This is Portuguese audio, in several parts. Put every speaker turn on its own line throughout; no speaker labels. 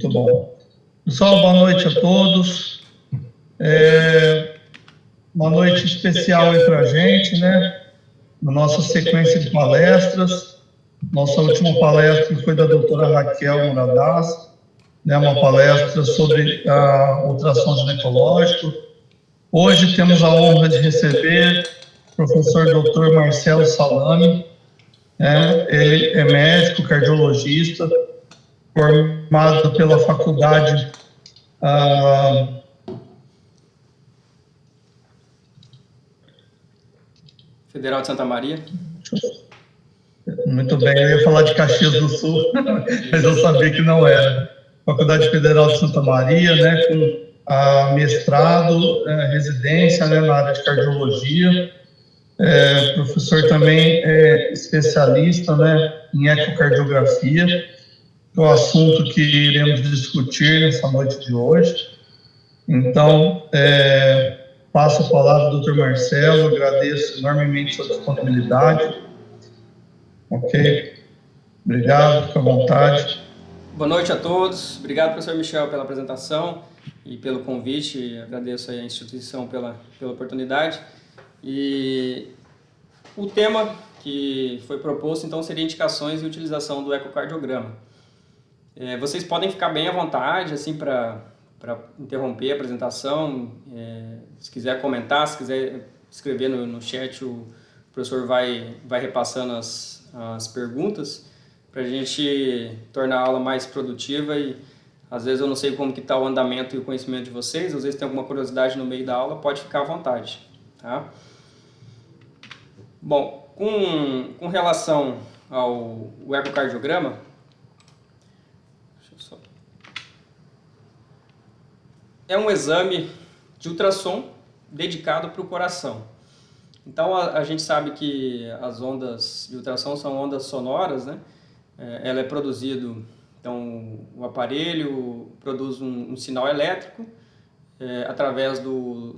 Muito bom. Pessoal, boa noite a todos. Uma noite especial aí para a gente, né? Na nossa sequência de palestras. Nossa última palestra foi da doutora Raquel Muradaz, né? Uma palestra sobre a ultrassom ginecológico. Hoje temos a honra de receber o professor Dr. Marcelo Salame, né? Ele é médico, cardiologista, formado pela faculdade
Federal de Santa Maria.
Muito bem, eu ia falar de Caxias do Sul, mas eu sabia que não era. Faculdade Federal de Santa Maria, né, com mestrado, residência, né, na área de cardiologia. Professor também especialista, né, em ecocardiografia, que é o assunto que iremos discutir nessa noite de hoje. Então, passo a palavra ao Dr. Marcelo, agradeço enormemente sua disponibilidade. Ok, obrigado, fica à vontade.
Boa noite a todos, obrigado, professor Michel, pela apresentação e pelo convite, agradeço aí a instituição pela oportunidade. E o tema que foi proposto, então, seria indicações e utilização do ecocardiograma. Vocês podem ficar bem à vontade, assim, para interromper a apresentação, se quiser comentar, se quiser escrever no chat, o professor vai repassando as perguntas para a gente tornar a aula mais produtiva. E às vezes eu não sei como que está o andamento e o conhecimento de vocês, às vezes tem alguma curiosidade no meio da aula, pode ficar à vontade, tá? Bom, com relação ao ecocardiograma, é um exame de ultrassom dedicado para o coração. Então, a gente sabe que as ondas de ultrassom são ondas sonoras, né? Ela é produzido, então, o aparelho produz um sinal elétrico através do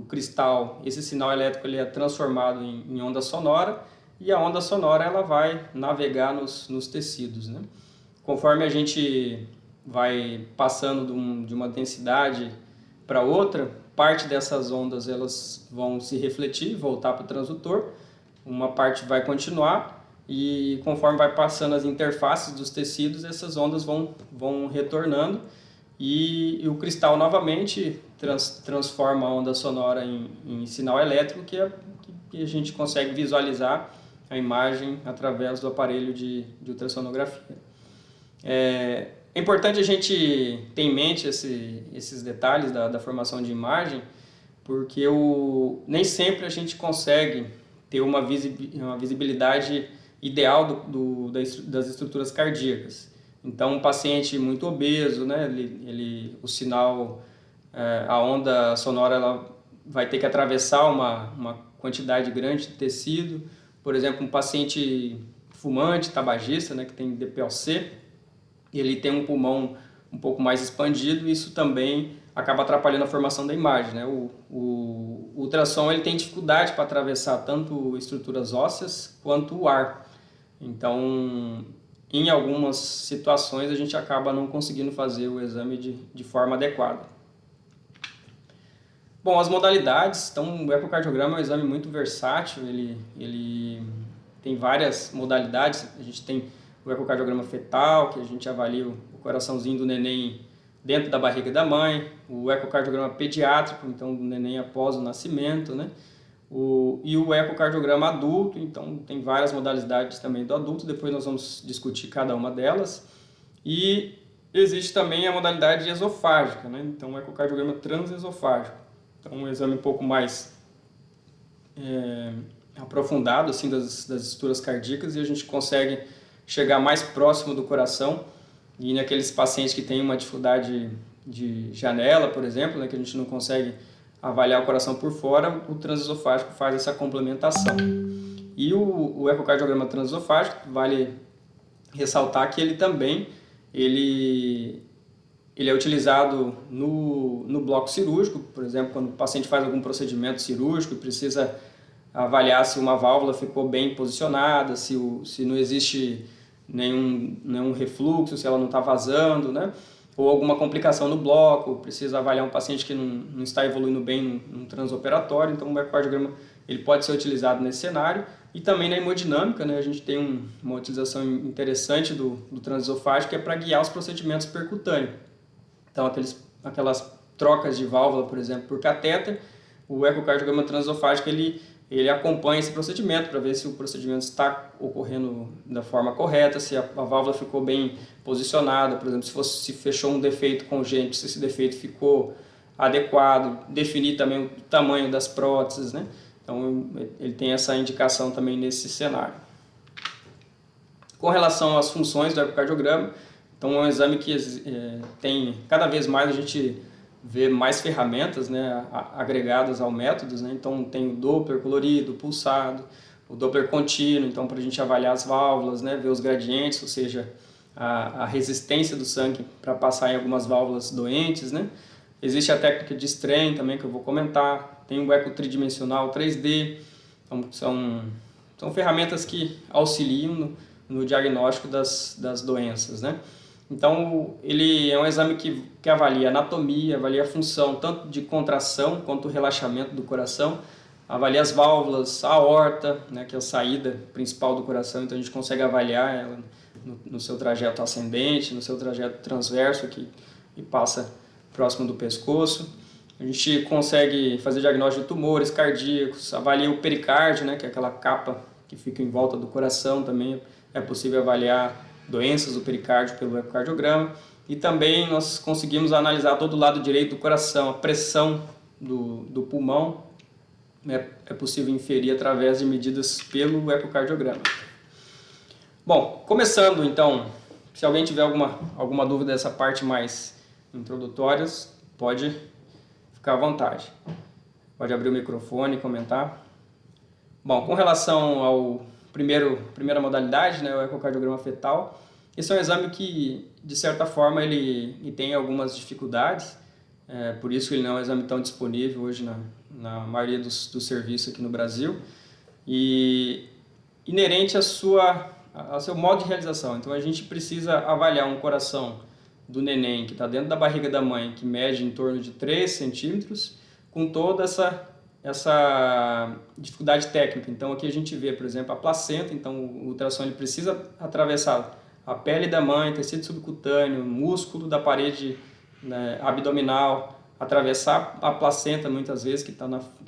cristal. Esse sinal elétrico ele é transformado em onda sonora e a onda sonora ela vai navegar nos tecidos, né? Conforme a gente vai passando de uma densidade para outra, parte dessas ondas elas vão se refletir, voltar para o transdutor, uma parte vai continuar e conforme vai passando as interfaces dos tecidos, essas ondas vão retornando e o cristal novamente transforma a onda sonora em sinal elétrico que a gente consegue visualizar a imagem através do aparelho de ultrassonografia. É importante a gente ter em mente esses detalhes da formação de imagem, porque nem sempre a gente consegue ter uma visibilidade ideal das estruturas cardíacas. Então, um paciente muito obeso, né, o sinal, a onda sonora ela vai ter que atravessar uma quantidade grande de tecido. Por exemplo, um paciente fumante, tabagista, né, que tem DPOC, ele tem um pulmão um pouco mais expandido e isso também acaba atrapalhando a formação da imagem, né? O ultrassom ele tem dificuldade para atravessar tanto estruturas ósseas quanto o ar. Então, em algumas situações, a gente acaba não conseguindo fazer o exame de forma adequada. Bom, as modalidades. Então, o ecocardiograma é um exame muito versátil, ele tem várias modalidades. A gente tem o ecocardiograma fetal, que a gente avalia o coraçãozinho do neném dentro da barriga da mãe, o ecocardiograma pediátrico, então do neném após o nascimento, né? E o ecocardiograma adulto, então tem várias modalidades também do adulto, depois nós vamos discutir cada uma delas. E existe também a modalidade esofágica, né? Então o ecocardiograma transesofágico, então um exame um pouco mais aprofundado assim, das estruturas cardíacas e a gente consegue chegar mais próximo do coração e naqueles pacientes que têm uma dificuldade de janela, por exemplo, né, que a gente não consegue avaliar o coração por fora, o transesofágico faz essa complementação. E o ecocardiograma transesofágico, vale ressaltar que ele também é utilizado no bloco cirúrgico, por exemplo, quando o paciente faz algum procedimento cirúrgico e precisa avaliar se uma válvula ficou bem posicionada, se não existe nenhum refluxo, se ela não está vazando, né? ou alguma complicação no bloco, precisa avaliar um paciente que não está evoluindo bem no transoperatório, então o ecocardiograma ele pode ser utilizado nesse cenário. E também na hemodinâmica, né, a gente tem uma utilização interessante do transesofágico, que é para guiar os procedimentos percutâneos. Então aquelas trocas de válvula, por exemplo, por catéter, o ecocardiograma transesofágico ele acompanha esse procedimento para ver se o procedimento está ocorrendo da forma correta, se a válvula ficou bem posicionada, por exemplo, se fechou um defeito congênito, se esse defeito ficou adequado, definir também o tamanho das próteses, né? Então ele tem essa indicação também nesse cenário. Com relação às funções do ecocardiograma, então é um exame que tem, cada vez mais a gente vê mais ferramentas, né, agregadas ao método, né? Então tem o Doppler colorido, pulsado, o Doppler contínuo, então para a gente avaliar as válvulas, né, ver os gradientes, ou seja, a resistência do sangue para passar em algumas válvulas doentes, né? Existe a técnica de strain também, que eu vou comentar, tem o eco tridimensional 3D, então são ferramentas que auxiliam no diagnóstico das doenças, né? Então, ele é um exame que avalia anatomia, avalia a função tanto de contração quanto relaxamento do coração, avalia as válvulas, a aorta, né, que é a saída principal do coração, então a gente consegue avaliar ela no seu trajeto ascendente, no seu trajeto transverso, que passa próximo do pescoço. A gente consegue fazer diagnóstico de tumores cardíacos, avalia o pericárdio, né, que é aquela capa que fica em volta do coração, também é possível avaliar doenças do pericárdio pelo ecocardiograma, e também nós conseguimos analisar todo o lado direito do coração, a pressão do pulmão, é possível inferir através de medidas pelo ecocardiograma. Bom, começando então, se alguém tiver alguma dúvida dessa parte mais introdutória, pode ficar à vontade. Pode abrir o microfone e comentar. Bom, com relação ao primeira modalidade, né, o ecocardiograma fetal, esse é um exame que, de certa forma, ele tem algumas dificuldades, por isso ele não é um exame tão disponível hoje na maioria dos serviços aqui no Brasil, e inerente ao seu modo de realização. Então a gente precisa avaliar um coração do neném que está dentro da barriga da mãe, que mede em torno de 3 centímetros, com toda essa dificuldade técnica. Então aqui a gente vê, por exemplo, a placenta, então o ultrassom ele precisa atravessar a pele da mãe, tecido subcutâneo, músculo da parede, né, abdominal, atravessar a placenta muitas vezes, que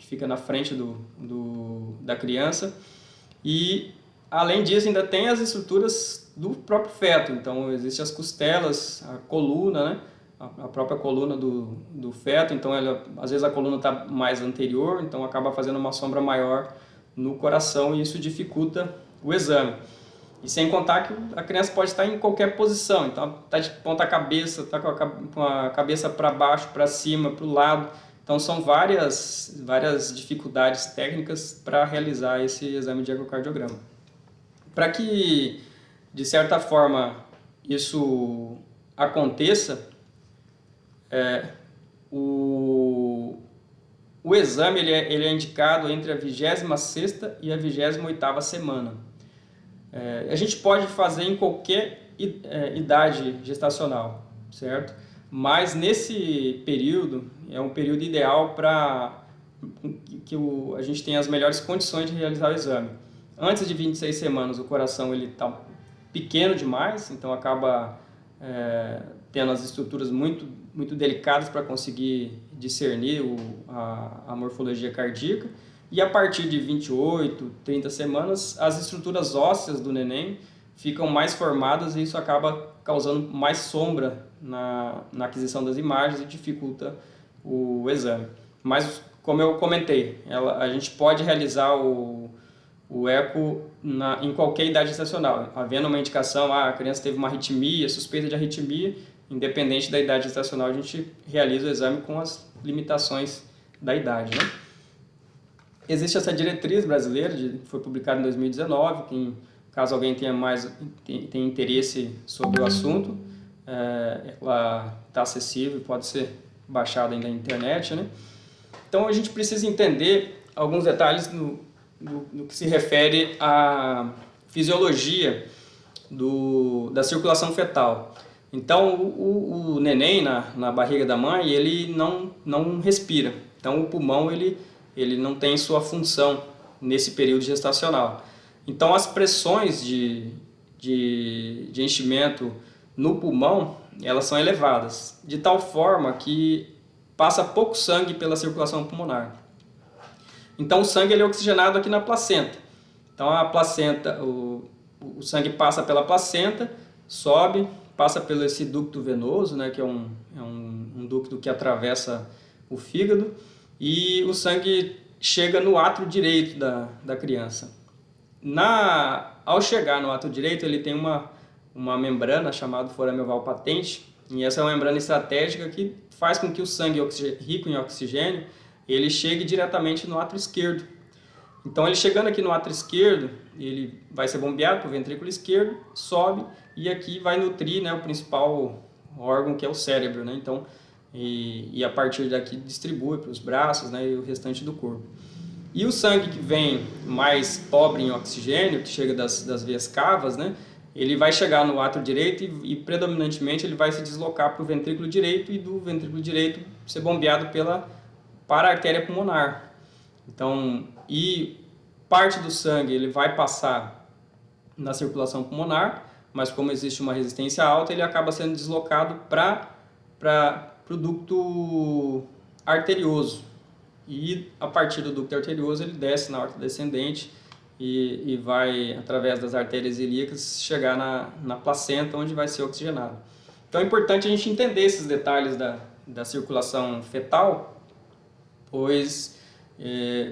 fica na frente da criança, e além disso ainda tem as estruturas do próprio feto, então existem as costelas, a coluna, né? A própria coluna do feto, então às vezes a coluna está mais anterior, então acaba fazendo uma sombra maior no coração e isso dificulta o exame. E sem contar que a criança pode estar em qualquer posição, então está de ponta cabeça, está com a cabeça para baixo, para cima, para o lado, então são várias dificuldades técnicas para realizar esse exame de ecocardiograma. Para que, de certa forma, isso aconteça, o exame ele é indicado entre a 26ª e a 28ª semana. A gente pode fazer em qualquer idade gestacional, certo? Mas nesse período é um período ideal para que a gente tenha as melhores condições de realizar o exame. Antes de 26 semanas o coração está pequeno demais, então acaba tendo as estruturas muito, muito delicadas para conseguir discernir a morfologia cardíaca. E a partir de 28, 30 semanas, as estruturas ósseas do neném ficam mais formadas e isso acaba causando mais sombra na aquisição das imagens e dificulta o exame. Mas, como eu comentei, a gente pode realizar o eco em qualquer idade gestacional. Havendo uma indicação, a criança teve uma arritmia, suspeita de arritmia, independente da idade gestacional, a gente realiza o exame com as limitações da idade, né? Existe essa diretriz brasileira, foi publicada em 2019, caso alguém tenha interesse sobre o assunto, ela está acessível, pode ser baixada ainda na internet, né? Então a gente precisa entender alguns detalhes no que se refere à fisiologia da circulação fetal. Então, o neném na barriga da mãe, ele não respira. Então, o pulmão, ele não tem sua função nesse período gestacional. Então, as pressões de enchimento no pulmão, elas são elevadas, de tal forma que passa pouco sangue pela circulação pulmonar. Então, o sangue ele é oxigenado aqui na placenta. Então, a placenta, o sangue passa pela placenta, sobe, passa pelo esse ducto venoso, né, que é um ducto que atravessa o fígado, e o sangue chega no átrio direito da criança. Ao chegar no átrio direito, ele tem uma membrana chamada forame oval patente, e essa é uma membrana estratégica que faz com que o sangue rico em oxigênio ele chegue diretamente no átrio esquerdo. Então, ele chegando aqui no átrio esquerdo, ele vai ser bombeado para o ventrículo esquerdo, sobe e aqui vai nutrir, né, o principal órgão, que é o cérebro, né? Então, e a partir daqui distribui para os braços, né, e o restante do corpo. E o sangue que vem mais pobre em oxigênio, que chega das veias cavas, né, ele vai chegar no átrio direito e predominantemente ele vai se deslocar para o ventrículo direito e do ventrículo direito ser bombeado para a artéria pulmonar. Então, e parte do sangue ele vai passar na circulação pulmonar, mas como existe uma resistência alta, ele acaba sendo deslocado para o ducto arterioso. E a partir do ducto arterioso ele desce na aorta descendente e vai, através das artérias ilíacas, chegar na placenta, onde vai ser oxigenado. Então é importante a gente entender esses detalhes da circulação fetal, pois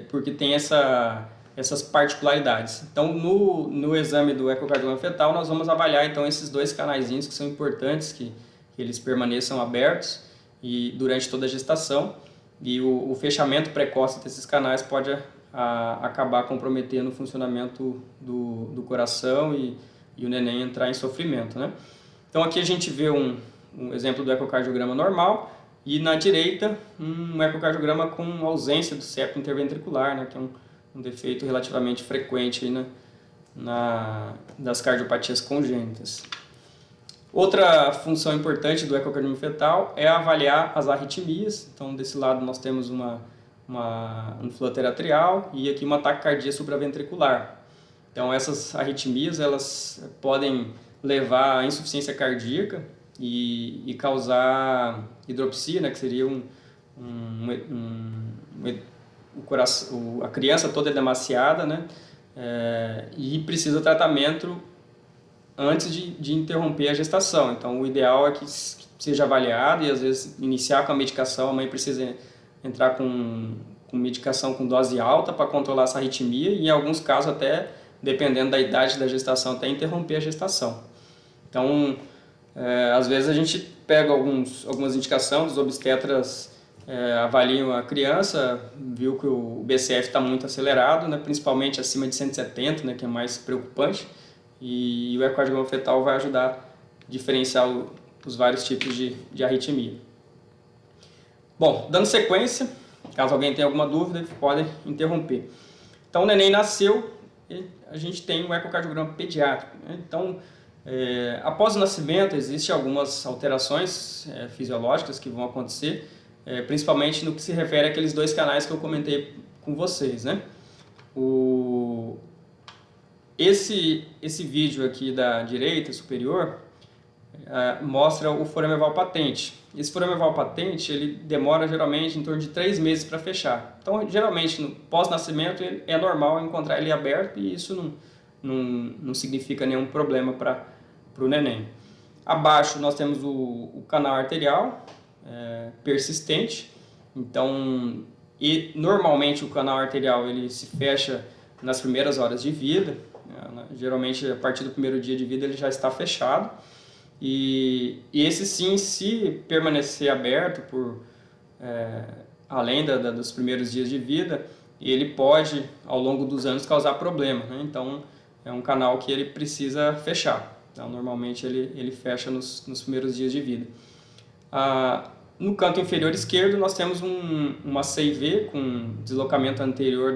porque tem essas particularidades. Então, no exame do ecocardiograma fetal, nós vamos avaliar então esses dois canaizinhos que são importantes, que eles permaneçam abertos e durante toda a gestação, e o fechamento precoce desses canais pode acabar comprometendo o funcionamento do coração e o neném entrar em sofrimento, né? Então, aqui a gente vê um exemplo do ecocardiograma normal, e na direita um ecocardiograma com ausência do septo interventricular, né, que é um defeito relativamente frequente aí das cardiopatias congênitas. Outra função importante do ecocardiograma fetal é avaliar as arritmias. Então, desse lado nós temos um flutter atrial e aqui uma taquicardia supraventricular. Então, essas arritmias elas podem levar à insuficiência cardíaca e causar hidropsia, né, que seria a criança toda é demasiada, né, e precisa de tratamento antes de interromper a gestação. Então, o ideal é que seja avaliado e, às vezes, iniciar com a medicação. A mãe precisa entrar com medicação com dose alta para controlar essa arritmia e, em alguns casos, até, dependendo da idade da gestação, até interromper a gestação. Então, às vezes a gente pega algumas indicações, os obstetras avaliam a criança, viu que o BCF está muito acelerado, né, principalmente acima de 170, né, que é mais preocupante, e o ecocardiograma fetal vai ajudar a diferenciar os vários tipos de arritmia. Bom, dando sequência, caso alguém tenha alguma dúvida, podem interromper. Então, o neném nasceu e a gente tem um ecocardiograma pediátrico, né? Então, após o nascimento, existem algumas alterações fisiológicas que vão acontecer, principalmente no que se refere àqueles dois canais que eu comentei com vocês, né? Esse vídeo aqui da direita superior mostra o forame oval patente. Esse forame oval patente ele demora geralmente em torno de 3 meses para fechar. Então, geralmente, no pós-nascimento, é normal encontrar ele aberto e isso não significa nenhum problema para o neném. Abaixo nós temos o canal arterial persistente. Então, normalmente o canal arterial ele se fecha nas primeiras horas de vida. Geralmente, a partir do primeiro dia de vida, ele já está fechado. E esse sim, se permanecer aberto além dos primeiros dias de vida, ele pode, ao longo dos anos, causar problema, né? Então, é um canal que ele precisa fechar. Então, normalmente, ele fecha nos primeiros dias de vida. No canto inferior esquerdo, nós temos uma CIV com deslocamento anterior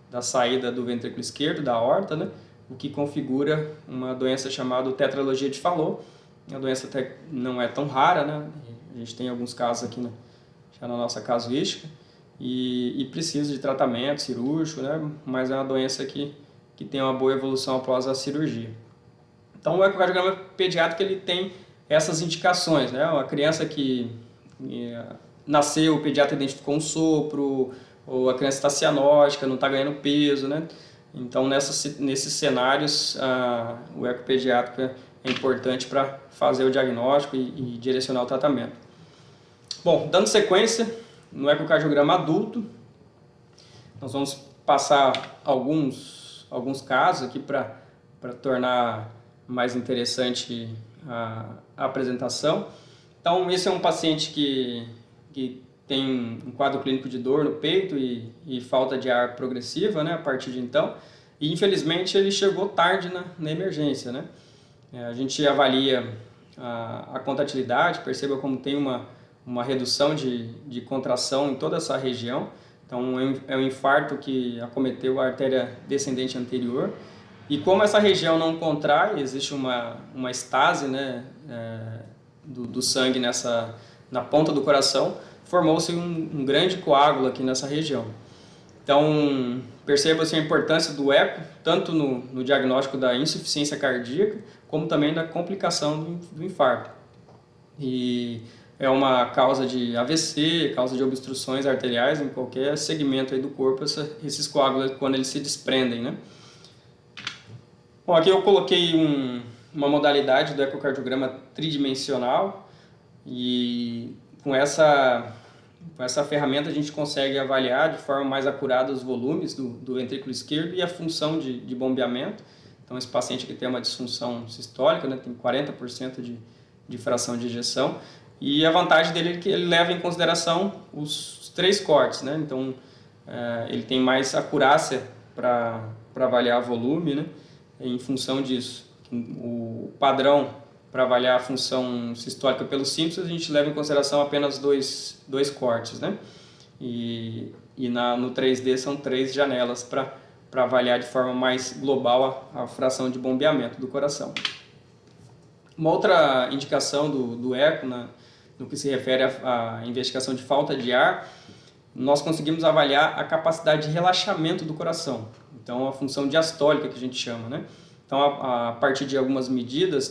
da saída do ventrículo esquerdo, da aorta, né? O que configura uma doença chamada tetralogia de Fallot. a doença até não é tão rara, né? A gente tem alguns casos aqui já na nossa casuística e precisa de tratamento cirúrgico, né? Mas é uma doença que tem uma boa evolução após a cirurgia. Então, o ecocardiograma pediátrico ele tem essas indicações, né? Uma criança que nasceu, o pediatra identificou um sopro, ou a criança está cianótica, não está ganhando peso, né? Então, nesses cenários, o eco pediátrico é importante para fazer o diagnóstico e direcionar o tratamento. Bom, dando sequência, no ecocardiograma adulto, nós vamos passar alguns casos aqui para tornar mais interessante a apresentação. Então, esse é um paciente que tem um quadro clínico de dor no peito e falta de ar progressiva, né, a partir de então. E, infelizmente, ele chegou tarde na emergência, né? A gente avalia a contratilidade, perceba como tem uma redução de contração em toda essa região. Então, é um infarto que acometeu a artéria descendente anterior. E como essa região não contrai, existe uma estase, né, do sangue na ponta do coração, formou-se um grande coágulo aqui nessa região. Então, perceba-se a importância do eco, tanto no diagnóstico da insuficiência cardíaca, como também da complicação do infarto. E é uma causa de AVC, causa de obstruções arteriais em qualquer segmento aí do corpo, esses coágulos, quando eles se desprendem, né? Bom, aqui eu coloquei uma modalidade do ecocardiograma tridimensional e com essa ferramenta a gente consegue avaliar de forma mais acurada os volumes do ventrículo esquerdo e a função de bombeamento. Então, esse paciente aqui tem uma disfunção sistólica, né, tem 40% de fração de ejeção. E a vantagem dele é que ele leva em consideração os 3 cortes, né? Então, ele tem mais acurácia para avaliar volume, né? Em função disso. O padrão para avaliar a função sistólica pelo simples, a gente leva em consideração apenas dois cortes, né? E no 3D são 3 janelas para avaliar de forma mais global a fração de bombeamento do coração. Uma outra indicação do eco, no que se refere à investigação de falta de ar, nós conseguimos avaliar a capacidade de relaxamento do coração. Então, a função diastólica que a gente chama, né? Então, a partir de algumas medidas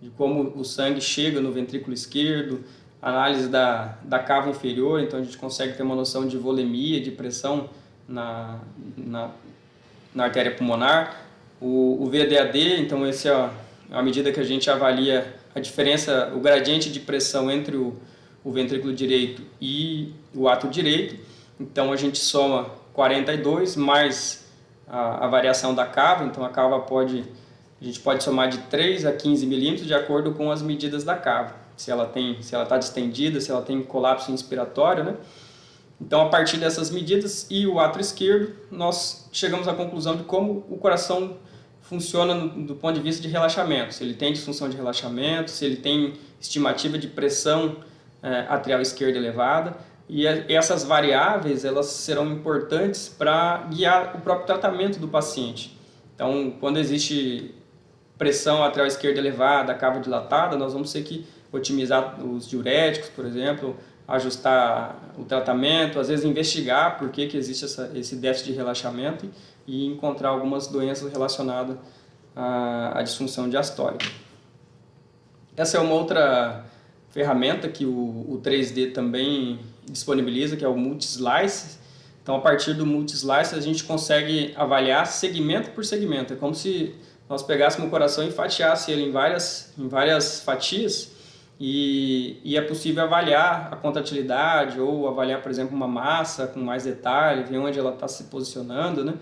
de como o sangue chega no ventrículo esquerdo, análise da cava inferior, então a gente consegue ter uma noção de volemia, de pressão na artéria pulmonar. O VDAD, então essa é a medida que a gente avalia a diferença, o gradiente de pressão entre o ventrículo direito e o átrio direito. Então a gente soma 42 mais a variação da cava, então a cava a gente pode somar de 3 a 15 milímetros de acordo com as medidas da cava. Se ela está distendida, se ela tem colapso inspiratório, né? Então, a partir dessas medidas e o átrio esquerdo, nós chegamos à conclusão de como o coração funciona do ponto de vista de relaxamento. Se ele tem disfunção de relaxamento, se ele tem estimativa de pressão atrial esquerda elevada. E essas variáveis, elas serão importantes para guiar o próprio tratamento do paciente. Então, quando existe pressão atrial esquerda elevada, cava dilatada, nós vamos ter que otimizar os diuréticos, por exemplo, ajustar o tratamento, às vezes investigar por que existe esse déficit de relaxamento e encontrar algumas doenças relacionadas à disfunção diastólica. Essa é uma outra ferramenta que o 3D também disponibiliza, que é o Multislice. Então, a partir do Multislice, a gente consegue avaliar segmento por segmento. É como se nós pegássemos o coração e fatiasse ele em várias fatias e é possível avaliar a contratilidade ou avaliar, por exemplo, uma massa com mais detalhe, ver onde ela está se posicionando, né?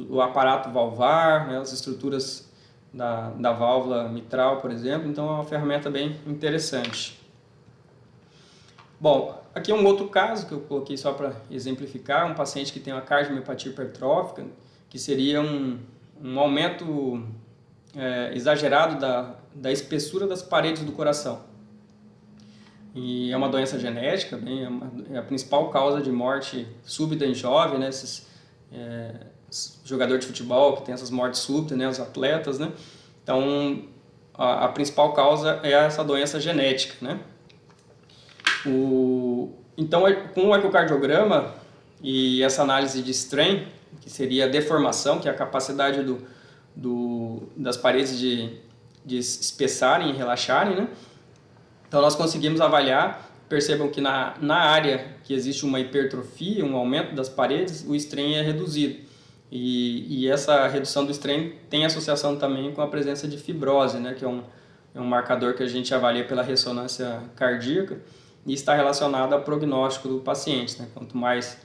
O aparato valvar, né? As estruturas da válvula mitral, por exemplo. Então, é uma ferramenta bem interessante. Bom, aqui é um outro caso que eu coloquei só para exemplificar, um paciente que tem uma cardiomiopatia hipertrófica, que seria um aumento exagerado da espessura das paredes do coração. E é uma doença genética, é a principal causa de morte súbita em jovem, né? jogador de futebol que tem essas mortes súbitas, né, os atletas, né? Então, a principal causa é essa doença genética, né? Então, com o ecocardiograma e essa análise de strain, que seria a deformação, que é a capacidade das paredes de espessarem e relaxarem, né? Então, nós conseguimos avaliar, percebam que na área que existe uma hipertrofia, um aumento das paredes, o strain é reduzido. E essa redução do strain tem associação também com a presença de fibrose, né? Que é um marcador que a gente avalia pela ressonância cardíaca e está relacionado ao prognóstico do paciente, né? Quanto mais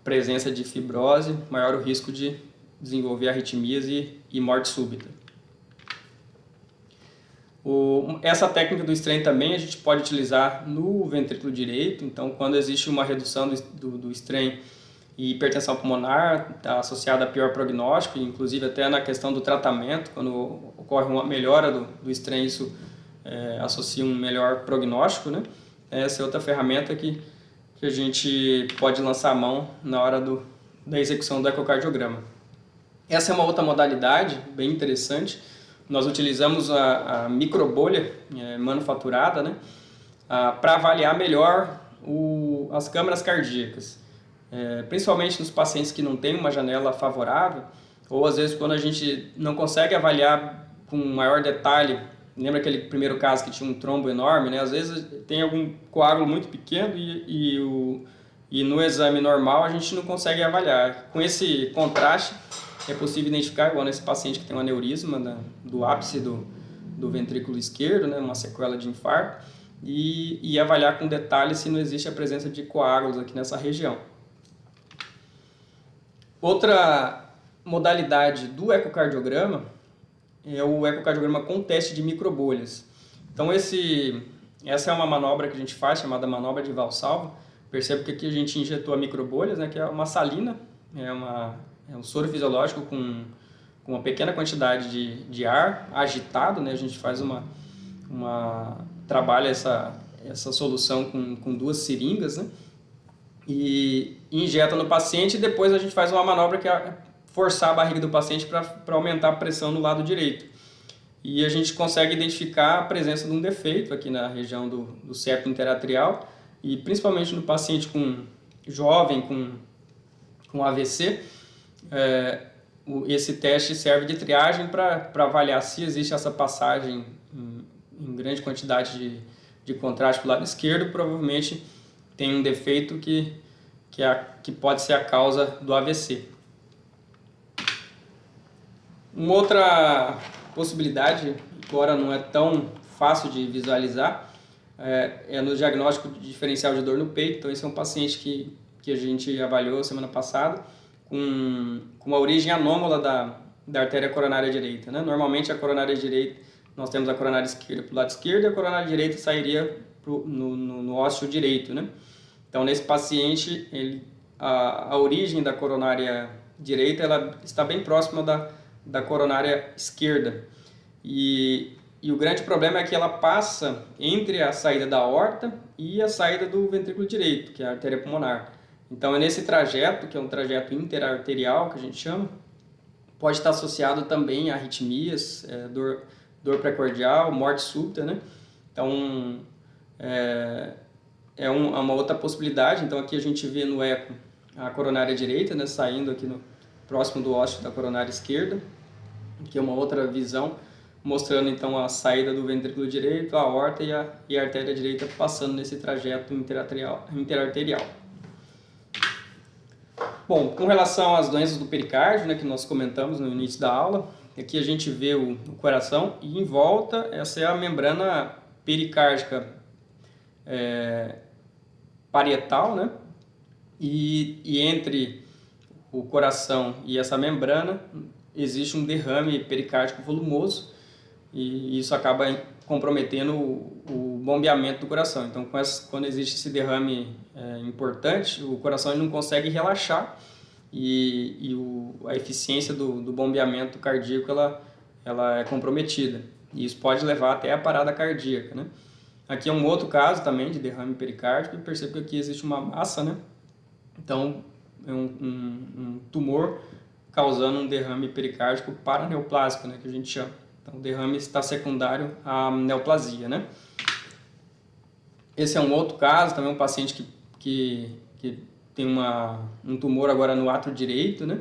presença de fibrose, maior o risco de desenvolver arritmias e morte súbita. Essa técnica do strain também a gente pode utilizar no ventrículo direito. Então, quando existe uma redução do strain e hipertensão pulmonar, está associada a pior prognóstico, inclusive até na questão do tratamento, quando ocorre uma melhora do strain, isso associa um melhor prognóstico, né? Essa é outra ferramenta que a gente pode lançar a mão na hora da execução do ecocardiograma. Essa é uma outra modalidade bem interessante. Nós utilizamos a microbolha manufaturada, né, para avaliar melhor as câmaras cardíacas, principalmente nos pacientes que não têm uma janela favorável, ou às vezes quando a gente não consegue avaliar com maior detalhe. Lembra aquele primeiro caso que tinha um trombo enorme, né? Às vezes tem algum coágulo muito pequeno e no exame normal a gente não consegue avaliar. Com esse contraste é possível identificar, igual nesse paciente que tem um aneurisma do ápice do ventrículo esquerdo, né? Uma sequela de infarto, e avaliar com detalhe se não existe a presença de coágulos aqui nessa região. Outra modalidade do ecocardiograma é o ecocardiograma com teste de microbolhas. Então essa é uma manobra que a gente faz, chamada manobra de Valsalva. Percebe que aqui a gente injetou a microbolhas, né, que é uma salina, é um soro fisiológico com uma pequena quantidade de ar agitado, né? A gente faz trabalha essa solução com 2 seringas, né? E injeta no paciente, e depois a gente faz uma manobra que é forçar a barriga do paciente para aumentar a pressão no lado direito. E a gente consegue identificar a presença de um defeito aqui na região do septo interatrial, e principalmente no paciente jovem com AVC, esse teste serve de triagem para avaliar se existe essa passagem em grande quantidade de contraste para o lado esquerdo. Provavelmente tem um defeito que pode ser a causa do AVC. Uma outra possibilidade, embora não é tão fácil de visualizar, é no diagnóstico de diferencial de dor no peito. Então, esse é um paciente que a gente avaliou semana passada com uma origem anômala da artéria coronária direita, né? Normalmente, a coronária direita, nós temos a coronária esquerda para o lado esquerdo, e a coronária direita sairia no ósseo direito, né? Então, nesse paciente, a origem da coronária direita ela está bem próxima da coronária esquerda. E o grande problema é que ela passa entre a saída da aorta e a saída do ventrículo direito, que é a artéria pulmonar. Então, é nesse trajeto, que é um trajeto interarterial, que a gente chama, pode estar associado também a arritmias, dor precordial, morte súbita, né? Então, é uma outra possibilidade. Então, aqui a gente vê no eco a coronária direita, né, saindo aqui próximo do ósseo da coronária esquerda, que é uma outra visão, mostrando então a saída do ventrículo direito, a aorta e a artéria direita passando nesse trajeto interarterial. Bom, com relação às doenças do pericárdio, né, que nós comentamos no início da aula, aqui a gente vê o coração e em volta essa é a membrana pericárdica parietal, né? E entre o coração e essa membrana existe um derrame pericárdico volumoso, e isso acaba comprometendo o bombeamento do coração. Então, quando existe esse derrame importante, o coração ele não consegue relaxar, e a eficiência do bombeamento cardíaco ela é comprometida. E isso pode levar até a parada cardíaca, né? Aqui é um outro caso também de derrame pericárdico, e percebo que aqui existe uma massa, né? Então, é um tumor causando um derrame pericárdico paraneoplásico, né, que a gente chama. Então, o derrame está secundário à neoplasia, né? Esse é um outro caso, também um paciente que tem um tumor agora no átrio direito, né?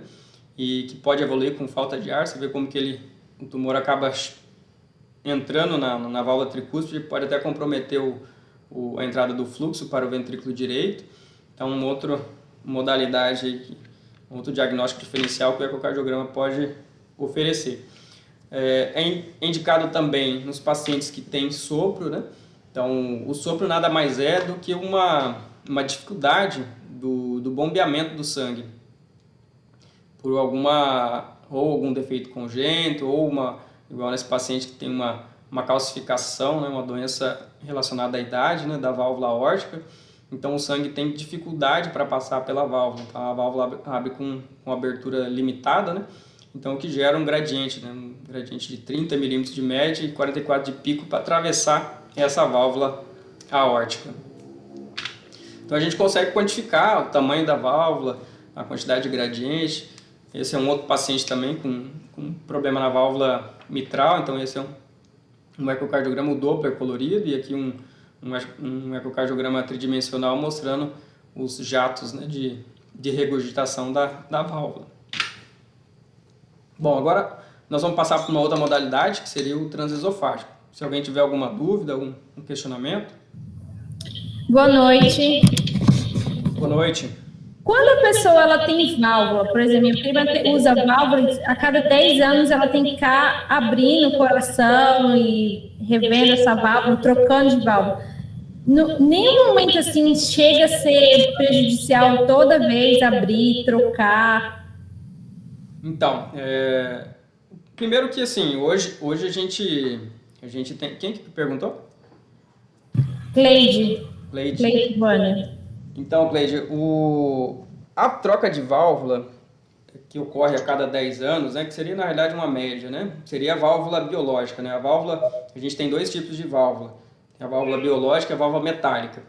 E que pode evoluir com falta de ar. Você vê como que o tumor acaba entrando na válvula tricúspide, pode até comprometer a entrada do fluxo para o ventrículo direito. Então, uma outra modalidade, um outro diagnóstico diferencial que o ecocardiograma pode oferecer. É indicado também nos pacientes que têm sopro, né? Então, o sopro nada mais é do que uma dificuldade do bombeamento do sangue por algum defeito congênito ou igual nesse paciente que tem uma calcificação, né? Uma doença relacionada à idade, né? Da válvula aórtica. Então, o sangue tem dificuldade para passar pela válvula. Então, a válvula abre com abertura limitada, né? Então, o que gera um gradiente, né? Um gradiente de 30 milímetros de média e 44 de pico para atravessar essa válvula aórtica. Então, a gente consegue quantificar o tamanho da válvula, a quantidade de gradiente. Esse é um outro paciente também com problema na válvula mitral. Então, esse é um ecocardiograma Doppler colorido e aqui um ecocardiograma tridimensional mostrando os jatos, né, de regurgitação da válvula. Bom, agora nós vamos passar para uma outra modalidade, que seria o transesofágico. Se alguém tiver alguma dúvida, algum questionamento.
Boa noite.
Boa noite.
Quando a pessoa ela tem válvula, por exemplo, minha prima usa válvula, a cada 10 anos ela tem que ficar abrindo o coração e revendo essa válvula, trocando de válvula. Nenhum momento assim chega a ser prejudicial toda vez abrir, trocar.
Então, primeiro que assim, hoje a gente tem... Quem que perguntou?
Cleide
Cleide.
Vânia.
Então, Cleide, a troca de válvula que ocorre a cada 10 anos, né, que seria na realidade uma média, né, seria a válvula biológica, né, a gente tem dois tipos de válvula, a válvula biológica e a válvula metálica.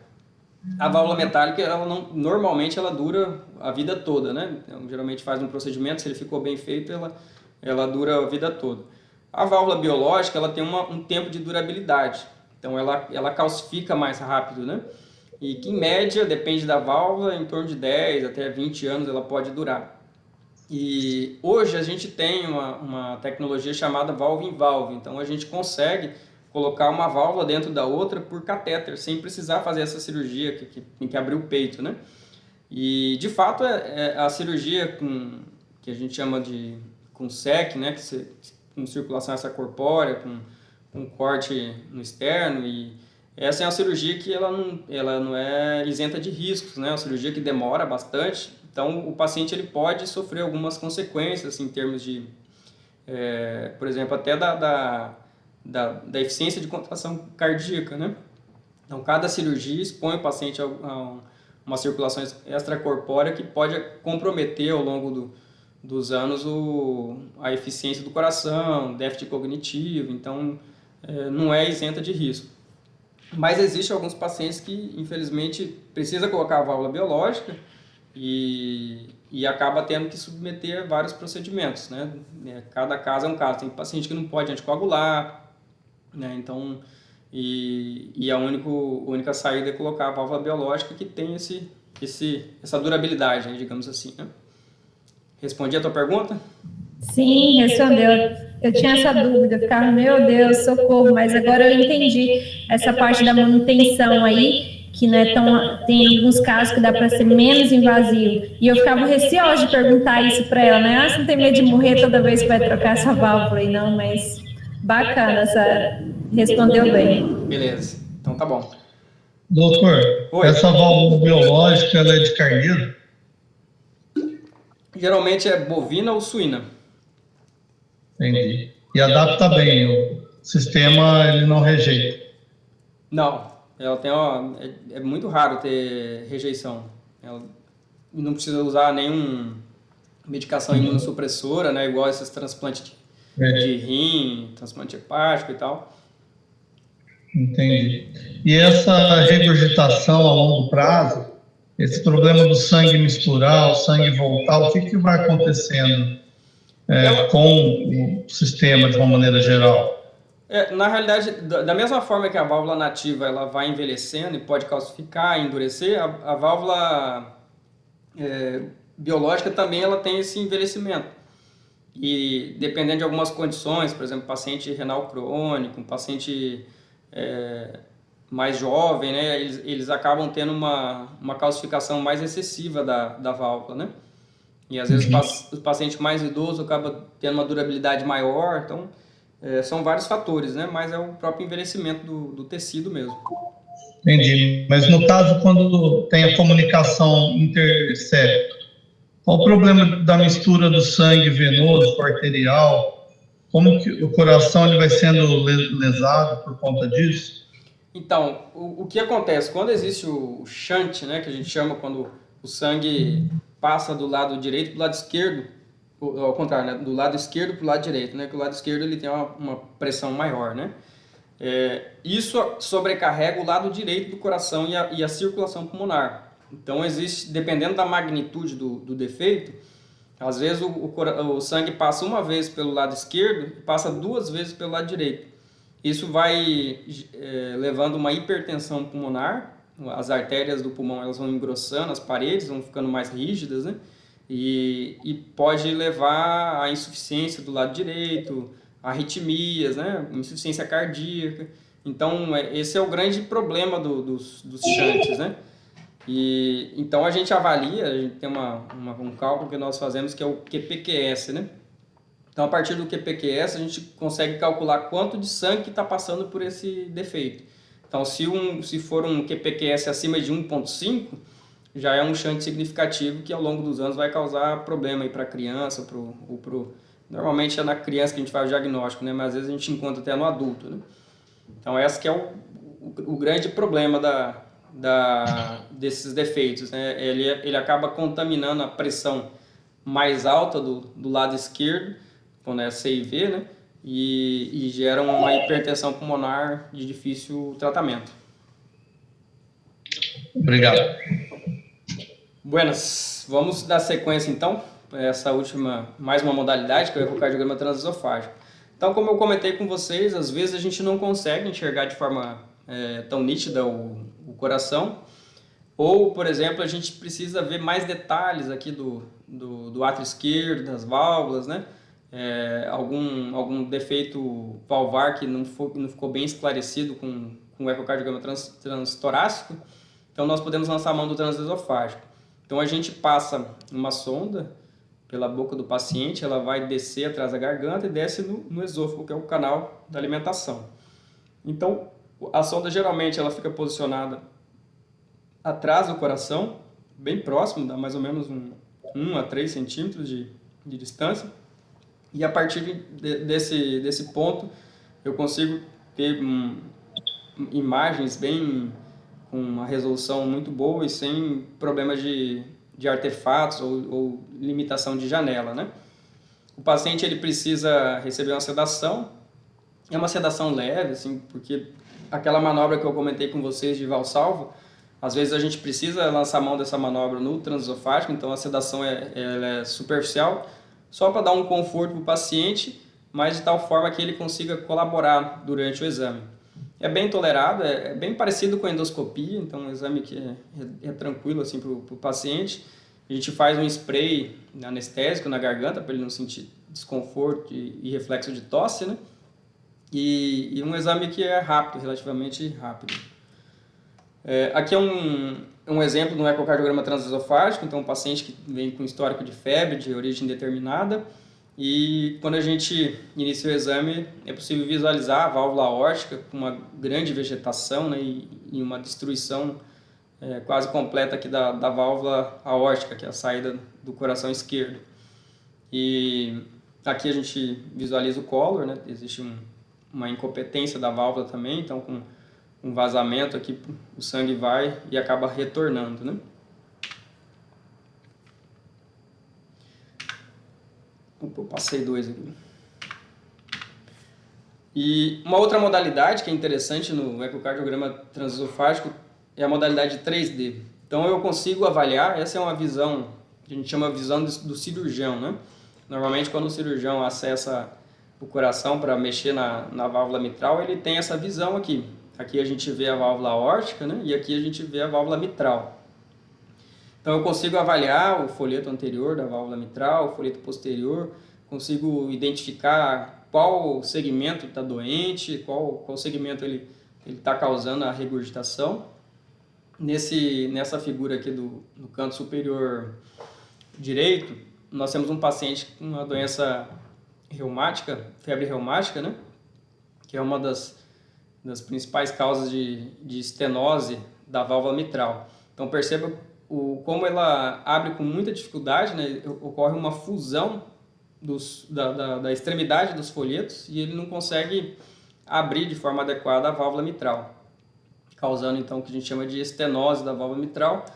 A válvula metálica, normalmente ela dura a vida toda, né, então, geralmente faz um procedimento, se ele ficou bem feito, ela dura a vida toda. A válvula biológica, ela tem um tempo de durabilidade, então ela calcifica mais rápido, né, e que em média, depende da válvula, em torno de 10 até 20 anos ela pode durar. E hoje a gente tem uma tecnologia chamada válvula em válvula, então a gente consegue colocar uma válvula dentro da outra por catéter, sem precisar fazer essa cirurgia que tem que abrir o peito, né? E de fato a cirurgia que a gente chama com SEC, né? Com circulação extracorpórea, com corte no externo, e essa é uma cirurgia que ela não é isenta de riscos, né? É uma cirurgia que demora bastante, então o paciente ele pode sofrer algumas consequências em termos de, por exemplo, até da eficiência de contração cardíaca, né? Então, cada cirurgia expõe o paciente a uma circulação extracorpórea que pode comprometer ao longo dos anos a eficiência do coração, déficit cognitivo, então não é isenta de risco. Mas existem alguns pacientes que, infelizmente, precisa colocar a válvula biológica e acaba tendo que submeter a vários procedimentos, né? Cada caso é um caso. Tem paciente que não pode anticoagular, né? Então, a única saída é colocar a válvula biológica que tem essa durabilidade, né, digamos assim, né? Respondi a tua pergunta?
Sim, respondeu. Eu tinha essa dúvida, ficava, meu Deus, socorro, mas agora eu entendi essa parte da manutenção aí, que não é tão, tem alguns casos que dá para ser menos invasivo. E eu ficava receosa de perguntar isso para ela, né? Você não tem medo de morrer toda vez que vai trocar essa válvula aí, não, mas bacana, respondeu bem.
Beleza, então tá bom.
Doutor, essa válvula biológica, ela é de carneiro?
Geralmente é bovina ou suína.
Entendi. E adapta bem, o sistema ele não rejeita?
Não, ela tem é muito raro ter rejeição. Ela não precisa usar nenhuma medicação imunossupressora, né, igual esses transplantes de rim, transplante hepático e tal.
Entendi. E essa regurgitação a longo prazo, esse problema do sangue misturar, o sangue voltar, o que vai acontecendo com o sistema de uma maneira geral?
Na realidade, da mesma forma que a válvula nativa ela vai envelhecendo e pode calcificar, endurecer, a válvula biológica também ela tem esse envelhecimento. E dependendo de algumas condições, por exemplo, paciente renal crônico, um paciente mais jovem, né, eles acabam tendo uma calcificação mais excessiva da válvula, né? E às vezes o paciente mais idoso acaba tendo uma durabilidade maior, então são vários fatores, né? Mas é o próprio envelhecimento do tecido mesmo.
Entendi. Mas no caso, quando tem a comunicação intersepto, qual o problema da mistura do sangue venoso com arterial? Como que o coração ele vai sendo lesado por conta disso?
Então, o que acontece? Quando existe o shunt, né, que a gente chama quando o sangue passa do lado direito para o lado esquerdo, ao contrário, né, do lado esquerdo para o lado direito, né, que o lado esquerdo ele tem uma pressão maior, né? Isso sobrecarrega o lado direito do coração e a circulação pulmonar. Então, existe, dependendo da magnitude do defeito, às vezes o sangue passa uma vez pelo lado esquerdo e passa 2 vezes pelo lado direito. Isso vai levando uma hipertensão pulmonar, as artérias do pulmão elas vão engrossando, as paredes vão ficando mais rígidas, né? E pode levar à insuficiência do lado direito, arritmias, né? Insuficiência cardíaca. Então, esse é o grande problema dos shunts, né? Então, a gente avalia, a gente tem um cálculo que nós fazemos que é o QPQS, né? Então, a partir do QPQS, a gente consegue calcular quanto de sangue está passando por esse defeito. Então, se for um QPQS acima de 1,5, já é um shunt significativo que ao longo dos anos vai causar problema para a criança, normalmente é na criança que a gente faz o diagnóstico, né? Mas às vezes a gente encontra até no adulto, né? Então, esse que é o grande problema desses defeitos, né? Ele acaba contaminando a pressão mais alta do lado esquerdo, quando é CIV, né? E gera uma hipertensão pulmonar de difícil tratamento.
Obrigado.
Buenas, vamos dar sequência então, essa última, mais uma modalidade, que é o ecocardiograma transesofágico. Então, como eu comentei com vocês, às vezes a gente não consegue enxergar de forma tão nítida o coração, ou, por exemplo, a gente precisa ver mais detalhes aqui do átrio esquerdo, das válvulas, né? Algum defeito valvar que não ficou bem esclarecido com o ecocardiograma transtorácico, então nós podemos lançar a mão do transesofágico. Então a gente passa uma sonda pela boca do paciente, ela vai descer atrás da garganta e desce no esôfago, que é o canal da alimentação. Então a sonda geralmente ela fica posicionada atrás do coração, bem próximo, dá mais ou menos 1 a 3 centímetros de distância. E a partir desse ponto, eu consigo ter imagens com uma resolução muito boa e sem problemas de artefatos ou limitação de janela, né? O paciente ele precisa receber uma sedação, é uma sedação leve, assim, porque aquela manobra que eu comentei com vocês de valsalvo, às vezes a gente precisa lançar a mão dessa manobra no transesofágico, então a sedação ela é superficial, só para dar um conforto para o paciente, mas de tal forma que ele consiga colaborar durante o exame. É bem tolerado, é bem parecido com a endoscopia, então é um exame que é tranquilo assim, para o paciente. A gente faz um spray anestésico na garganta para ele não sentir desconforto e reflexo de tosse, né? E um exame que é rápido, relativamente rápido. Aqui é um exemplo de um ecocardiograma transesofágico, então um paciente que vem com histórico de febre de origem determinada, e quando a gente inicia o exame é possível visualizar a válvula aórtica com uma grande vegetação, né, e uma destruição quase completa aqui da válvula aórtica, que é a saída do coração esquerdo. E aqui a gente visualiza o color, né, existe uma incompetência da válvula também, então com um vazamento aqui, o sangue vai e acaba retornando, né? Eu passei 2 aqui. E uma outra modalidade que é interessante no ecocardiograma transesofágico é a modalidade 3D. Então eu consigo avaliar, essa é uma visão que a gente chama de visão do cirurgião, né? Normalmente, quando o cirurgião acessa o coração para mexer na válvula mitral, ele tem essa visão aqui. Aqui a gente vê a válvula aórtica, né? E aqui a gente vê a válvula mitral. Então eu consigo avaliar o folheto anterior da válvula mitral, o folheto posterior, consigo identificar qual segmento está doente, qual segmento ele está causando a regurgitação. Nessa figura aqui no canto superior direito, nós temos um paciente com uma doença reumática, febre reumática, né? Que é uma das principais causas de estenose da válvula mitral. Então perceba como ela abre com muita dificuldade, né? Ocorre uma fusão da extremidade dos folhetos e ele não consegue abrir de forma adequada a válvula mitral, causando então o que a gente chama de estenose da válvula mitral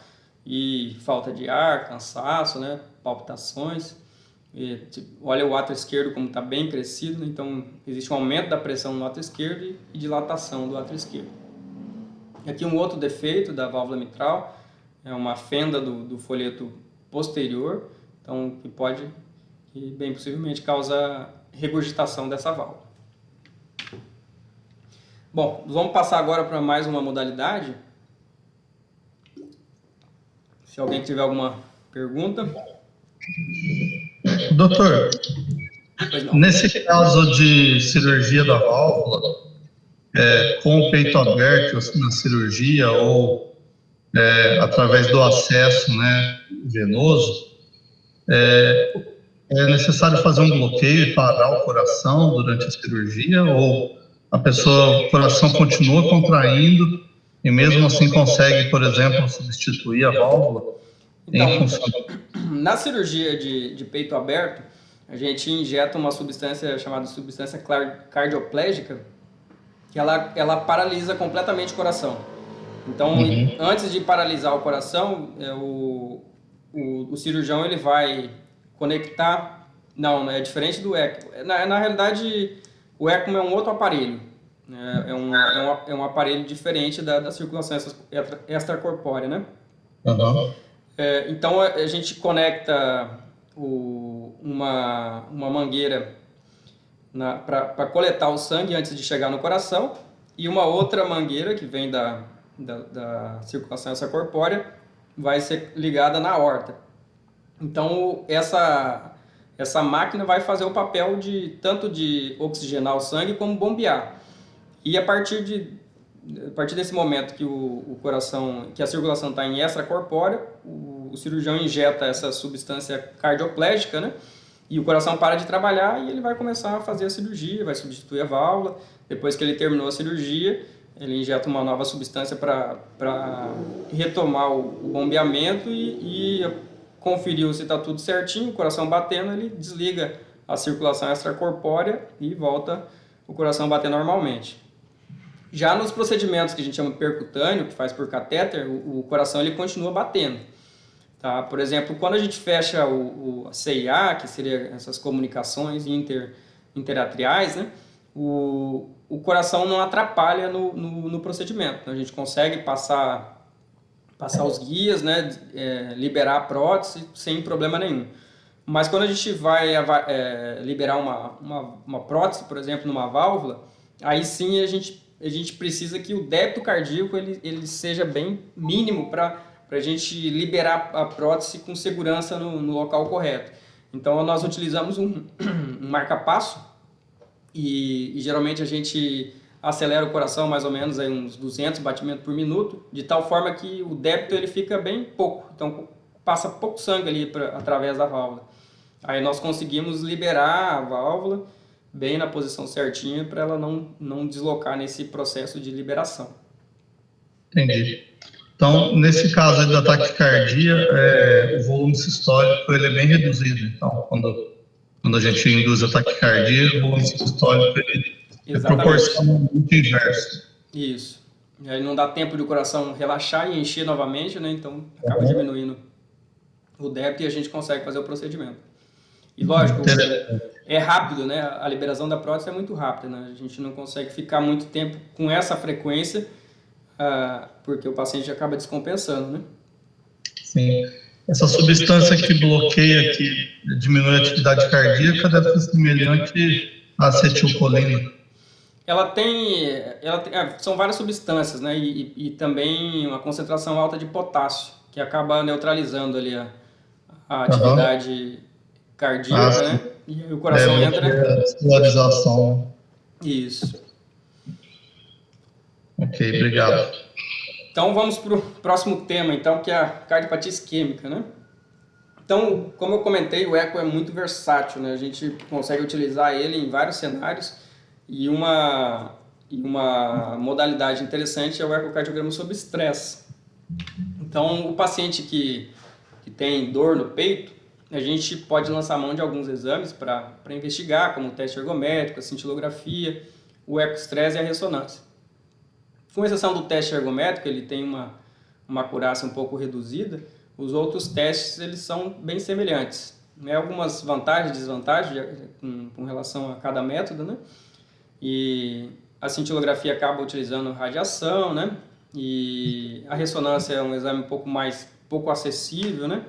e falta de ar, cansaço, né? Palpitações. Olha o átrio esquerdo como está bem crescido, né? Então existe um aumento da pressão no átrio esquerdo e dilatação do átrio esquerdo. Aqui um outro defeito da válvula mitral é uma fenda do folheto posterior, então que bem possivelmente causa regurgitação dessa válvula. Bom, vamos passar agora para mais uma modalidade. Se alguém tiver alguma pergunta.
Doutor, nesse caso de cirurgia da válvula, com o peito aberto na cirurgia ou através do acesso, né, venoso, é necessário fazer um bloqueio e parar o coração durante a cirurgia, ou o coração continua contraindo e mesmo assim consegue, por exemplo, substituir a válvula em função?
Na cirurgia de peito aberto, a gente injeta uma substância chamada substância cardioplégica, que ela paralisa completamente o coração. Então, antes de paralisar o coração, o cirurgião ele vai conectar... Não, é diferente do ECMO. Na realidade, o ECMO é um outro aparelho. É um aparelho diferente da circulação extracorpórea, né?
Uhum.
Então, a gente conecta uma mangueira para coletar o sangue antes de chegar no coração e uma outra mangueira que vem da circulação extracorpórea vai ser ligada na aorta. Então, essa máquina vai fazer o papel tanto de oxigenar o sangue como bombear. E a partir desse momento que que a circulação está em extracorpórea, o cirurgião injeta essa substância cardioplégica, né? E o coração para de trabalhar e ele vai começar a fazer a cirurgia, vai substituir a válvula. Depois que ele terminou a cirurgia, ele injeta uma nova substância para retomar o bombeamento e conferir se está tudo certinho, o coração batendo, ele desliga a circulação extracorpórea e volta o coração bater normalmente. Já nos procedimentos que a gente chama de percutâneo, que faz por catéter, o coração ele continua batendo. Tá? Por exemplo, quando a gente fecha a CIA, que seria essas comunicações interatriais, né? O coração não atrapalha no procedimento. Então, a gente consegue passar os guias, né? Liberar a prótese sem problema nenhum. Mas quando a gente vai liberar uma prótese, por exemplo, numa válvula, aí sim a gente precisa que o débito cardíaco ele seja bem mínimo para a gente liberar a prótese com segurança no local correto. Então, nós utilizamos um marca-passo e geralmente a gente acelera o coração mais ou menos aí uns 200 batimentos por minuto, de tal forma que o débito ele fica bem pouco. Então, passa pouco sangue ali através da válvula. Aí nós conseguimos liberar a válvula bem na posição certinha para ela não deslocar nesse processo de liberação.
Entendi. Então, nesse caso aí da taquicardia, o volume sistólico ele é bem reduzido. Então, quando a gente induz a taquicardia, o volume sistólico ele é proporcionalmente inverso.
Isso. E aí não dá tempo do coração relaxar e encher novamente, né? Então acaba diminuindo o débito e a gente consegue fazer o procedimento. E lógico, é rápido, né? A liberação da prótese é muito rápida, né? A gente não consegue ficar muito tempo com essa frequência, porque o paciente acaba descompensando, né?
Sim. Essa substância que bloqueia, que diminui a atividade cardíaca, deve ser semelhante à acetilcolina.
São várias substâncias, né? E também uma concentração alta de potássio, que acaba neutralizando ali a atividade cardíaca, né? E aí o coração entra.
Polarização.
Isso.
Ok, obrigado.
Então vamos para o próximo tema, então, que é a cardiopatia isquêmica, né? Então, como eu comentei, o eco é muito versátil, né? A gente consegue utilizar ele em vários cenários e uma modalidade interessante é o ecocardiograma sob estresse. Então, o paciente que tem dor no peito, a gente pode lançar mão de alguns exames para investigar, como o teste ergométrico, a cintilografia, o ecoestresse e a ressonância. Com exceção do teste ergométrico, ele tem uma acurácia um pouco reduzida, os outros testes eles são bem semelhantes. Né? Algumas vantagens e desvantagens com relação a cada método, né? E a cintilografia acaba utilizando radiação, né? E a ressonância é um exame pouco acessível, né?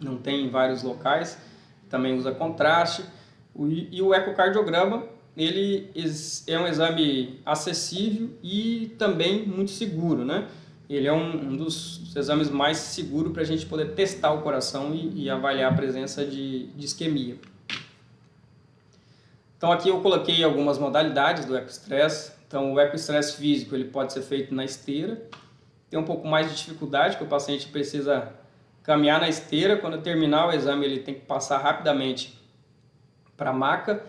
Não tem em vários locais, também usa contraste. E o ecocardiograma, ele é um exame acessível e também muito seguro, né? Ele é um dos exames mais seguros para a gente poder testar o coração e avaliar a presença de isquemia. Então aqui eu coloquei algumas modalidades do ecoestresse. Então o ecoestresse físico ele pode ser feito na esteira. Tem um pouco mais de dificuldade, que o paciente precisa caminhar na esteira. Quando terminar o exame ele tem que passar rapidamente para a maca.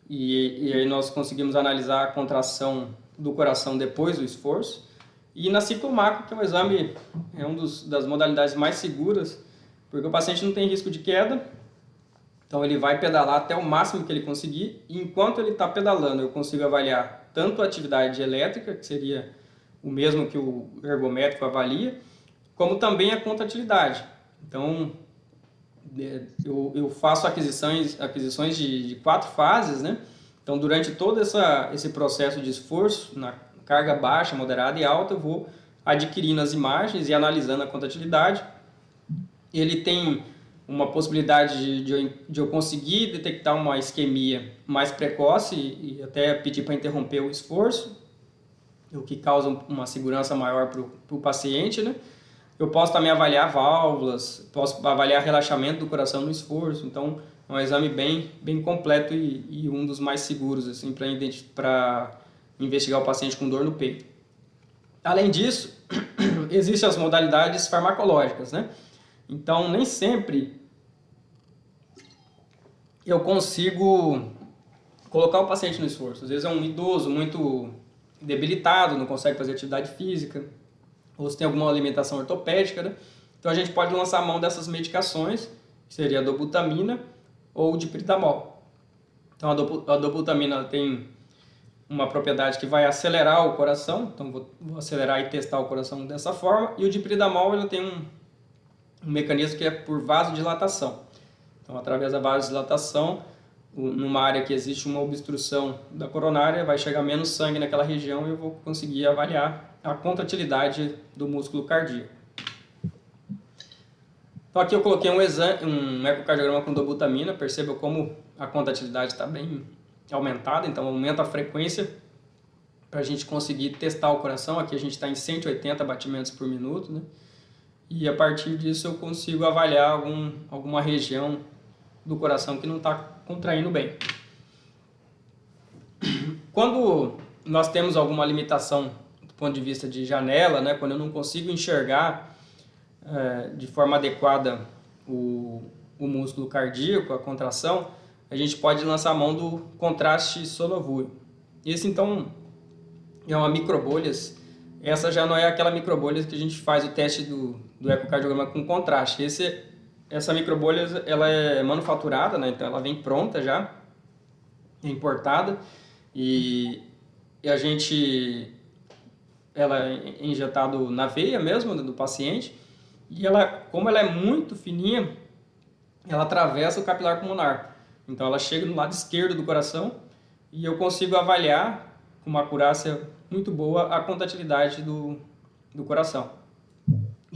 E aí nós conseguimos analisar a contração do coração depois do esforço. E na ciclomaca, que é um exame, das modalidades mais seguras, porque o paciente não tem risco de queda, então ele vai pedalar até o máximo que ele conseguir, e enquanto ele está pedalando eu consigo avaliar tanto a atividade elétrica, que seria o mesmo que o ergométrico avalia, como também a contratilidade. Então eu faço aquisições de 4 fases, né? Então durante todo esse processo de esforço, na carga baixa, moderada e alta, eu vou adquirindo as imagens e analisando a contratilidade. Ele tem uma possibilidade de eu conseguir detectar uma isquemia mais precoce e até pedir para interromper o esforço, o que causa uma segurança maior para o paciente, né? Eu posso também avaliar válvulas, posso avaliar relaxamento do coração no esforço, então é um exame bem completo e um dos mais seguros assim, para investigar o paciente com dor no peito. Além disso, existem as modalidades farmacológicas, né? Então, nem sempre eu consigo colocar o paciente no esforço. Às vezes é um idoso muito debilitado, não consegue fazer atividade física, ou se tem alguma alimentação ortopédica, né? Então a gente pode lançar a mão dessas medicações, que seria a dobutamina ou o dipridamol. Então a dobutamina tem uma propriedade que vai acelerar o coração, então vou acelerar e testar o coração dessa forma, e o dipridamol ele tem um mecanismo que é por vasodilatação. Então através da vasodilatação, numa área que existe uma obstrução da coronária, vai chegar menos sangue naquela região e eu vou conseguir avaliar a contratilidade do músculo cardíaco. Então aqui eu coloquei um ecocardiograma com dobutamina, perceba como a contratilidade está bem aumentada, então aumenta a frequência para a gente conseguir testar o coração. Aqui a gente está em 180 batimentos por minuto, né? E a partir disso eu consigo avaliar alguma região do coração que não está contraindo bem. Quando nós temos alguma limitação do ponto de vista de janela, né, quando eu não consigo enxergar de forma adequada o músculo cardíaco, a contração, a gente pode lançar a mão do contraste sonovúrio. Esse então é uma microbolhas. Essa já não é aquela microbolhas que a gente faz o teste do ecocardiograma com contraste. Essa microbolhas ela é manufaturada, né? Então ela vem pronta já, é importada e ela é injetado na veia mesmo do paciente e como ela é muito fininha, ela atravessa o capilar pulmonar. Então ela chega no lado esquerdo do coração e eu consigo avaliar com uma acurácia muito boa a contratilidade do coração.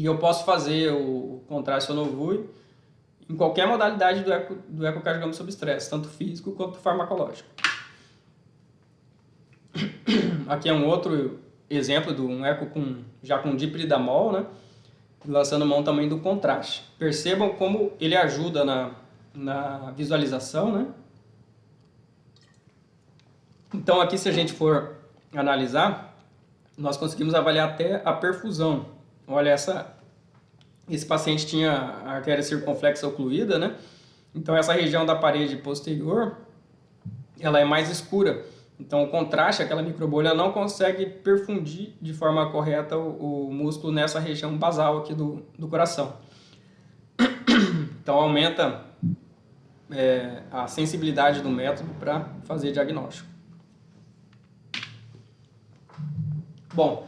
E eu posso fazer o contraste sonovui em qualquer modalidade do ecocardiograma sob estresse, tanto físico quanto farmacológico. Aqui é um outro exemplo de um eco já com dipridamol, né? Lançando mão também do contraste. Percebam como ele ajuda na visualização, né? Então aqui, se a gente for analisar, nós conseguimos avaliar até a perfusão. Olha, esse paciente tinha a artéria circunflexa ocluída, né? Então essa região da parede posterior, ela é mais escura. Então o contraste, aquela microbolha, não consegue perfundir de forma correta o músculo nessa região basal aqui do coração. Então aumenta a sensibilidade do método para fazer diagnóstico. Bom,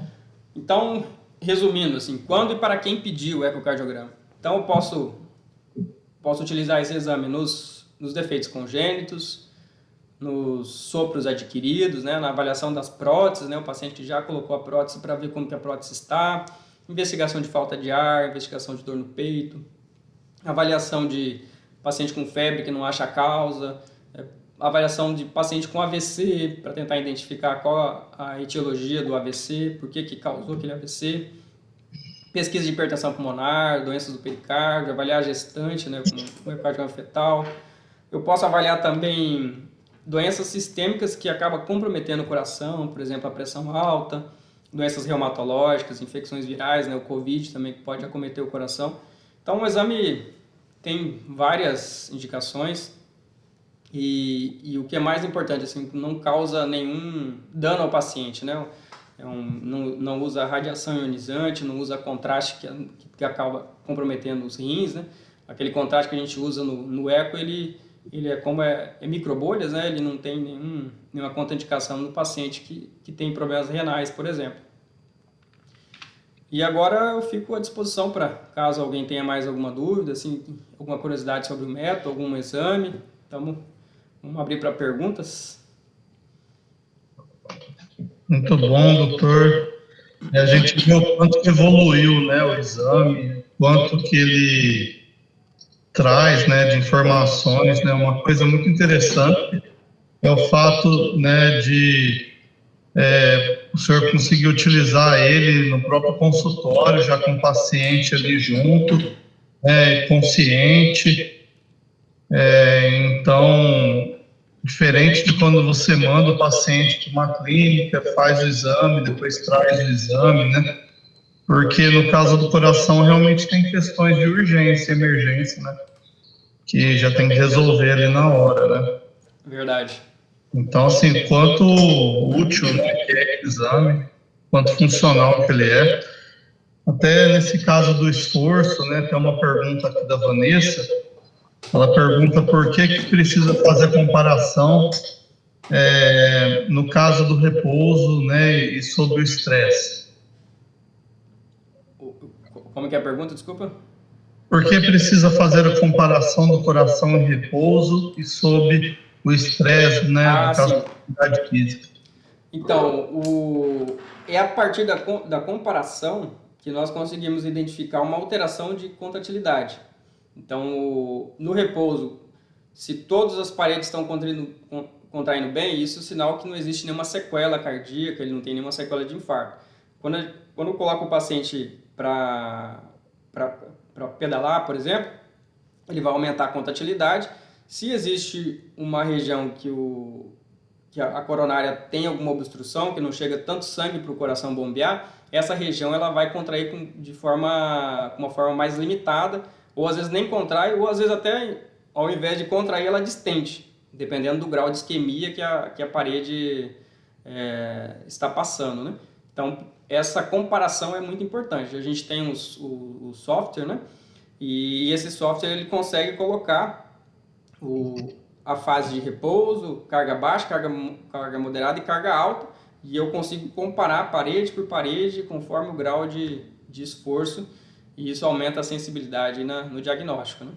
então, resumindo, assim, quando e para quem pedir o ecocardiograma? Então, eu posso utilizar esse exame nos defeitos congênitos, nos sopros adquiridos, né, na avaliação das próteses, né, o paciente que já colocou a prótese para ver como que a prótese está, investigação de falta de ar, investigação de dor no peito, avaliação de paciente com febre que não acha a causa, avaliação de paciente com AVC, para tentar identificar qual a etiologia do AVC, por que causou aquele AVC, pesquisa de hipertensão pulmonar, doenças do pericárdio, avaliar a gestante, né, com ecocardiograma fetal. Eu posso avaliar também doenças sistêmicas que acabam comprometendo o coração, por exemplo, a pressão alta, doenças reumatológicas, infecções virais, né, o COVID também que pode acometer o coração. Então, o exame tem várias indicações. E o que é mais importante, assim, não causa nenhum dano ao paciente, né? Não usa radiação ionizante, não usa contraste que acaba comprometendo os rins, né? Aquele contraste que a gente usa no eco, ele é como é microbolhas, né? Ele não tem nenhuma contraindicação no paciente que tem problemas renais, por exemplo. E agora eu fico à disposição para, caso alguém tenha mais alguma dúvida, assim, alguma curiosidade sobre o método, algum exame, vamos abrir para perguntas.
Muito bom, doutor. A gente viu o quanto que evoluiu, né, o exame, quanto que ele traz, né, de informações, né, uma coisa muito interessante é o fato, né, de o senhor conseguir utilizar ele no próprio consultório, já com o paciente ali junto, consciente. Então, diferente de quando você manda o paciente para uma clínica, faz o exame, depois traz o exame, né? Porque no caso do coração realmente tem questões de urgência, emergência, né? Que já tem que resolver ali na hora, né?
Verdade.
Então, assim, quanto útil, né, que é o exame, quanto funcional que ele é. Até nesse caso do esforço, né, tem uma pergunta aqui da Vanessa. Ela pergunta por que precisa fazer comparação no caso do repouso, né, e sobre o estresse.
Como que é a pergunta, desculpa?
Por que precisa fazer a comparação do coração em repouso e sobre o estresse, né, no caso da atividade física?
Então, é a partir da comparação que nós conseguimos identificar uma alteração de contratilidade. Então, no repouso, se todas as paredes estão contraindo bem, isso é sinal que não existe nenhuma sequela cardíaca, ele não tem nenhuma sequela de infarto. Quando eu coloco o paciente para pedalar, por exemplo, ele vai aumentar a contratilidade. Se existe uma região que a coronária tem alguma obstrução, que não chega tanto sangue para o coração bombear, essa região ela vai contrair com uma forma mais limitada, ou às vezes nem contrai, ou às vezes até, ao invés de contrair, ela distende, dependendo do grau de isquemia que a parede está passando, né? Então, essa comparação é muito importante. A gente tem o software, né? E esse software ele consegue colocar a fase de repouso, carga baixa, carga moderada e carga alta, e eu consigo comparar parede por parede conforme o grau de esforço, e isso aumenta a sensibilidade no diagnóstico, né?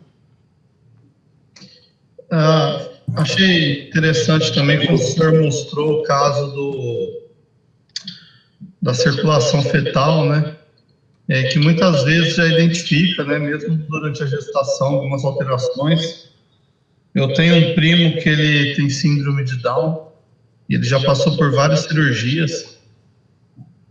Achei interessante também que o senhor mostrou o caso da circulação fetal, né? que muitas vezes já identifica, né, mesmo durante a gestação, algumas alterações. Eu tenho um primo que ele tem síndrome de Down, e ele já passou por várias cirurgias,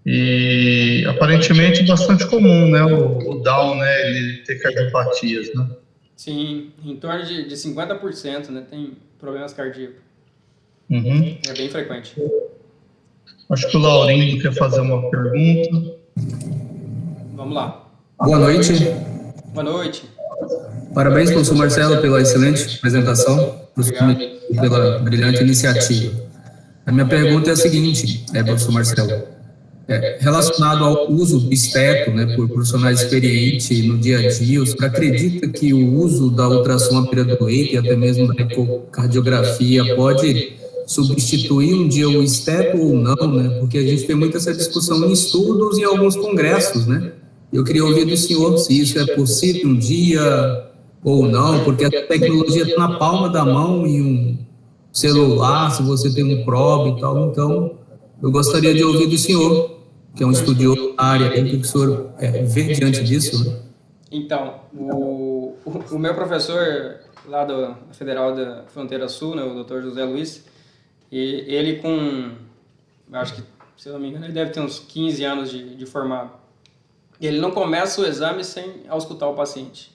e aparentemente é bastante comum, né, o Down, né, ele ter cardiopatias, né?
Sim, em torno de 50%, né, tem problemas cardíacos.
Uhum.
É bem frequente.
Acho que o Laurindo quer fazer uma pergunta.
Vamos lá.
Boa noite.
Boa noite.
Parabéns, professor Marcelo, pela excelente apresentação, pela brilhante iniciativa. A minha pergunta é a seguinte, professor Marcelo. Relacionado ao uso do esteto, né, por profissionais experientes no dia a dia, o senhor acredita que o uso da ultrassom à beira do leito e até mesmo da ecocardiografia pode substituir um dia o esteto ou não, né? Porque a gente tem muita essa discussão em estudos e em alguns congressos, né? Eu queria ouvir do senhor se isso é possível um dia ou não, porque a tecnologia está na palma da mão e um celular, se você tem um probe e tal, então eu gostaria de ouvir do senhor, que é um estudioso da área, o que o senhor vê diante disso, né?
Então, o meu professor lá da Federal da Fronteira Sul, né, o Dr. José Luiz, e ele acho que, se eu não me engano, ele deve ter uns 15 anos de formado. Ele não começa o exame sem auscultar o paciente.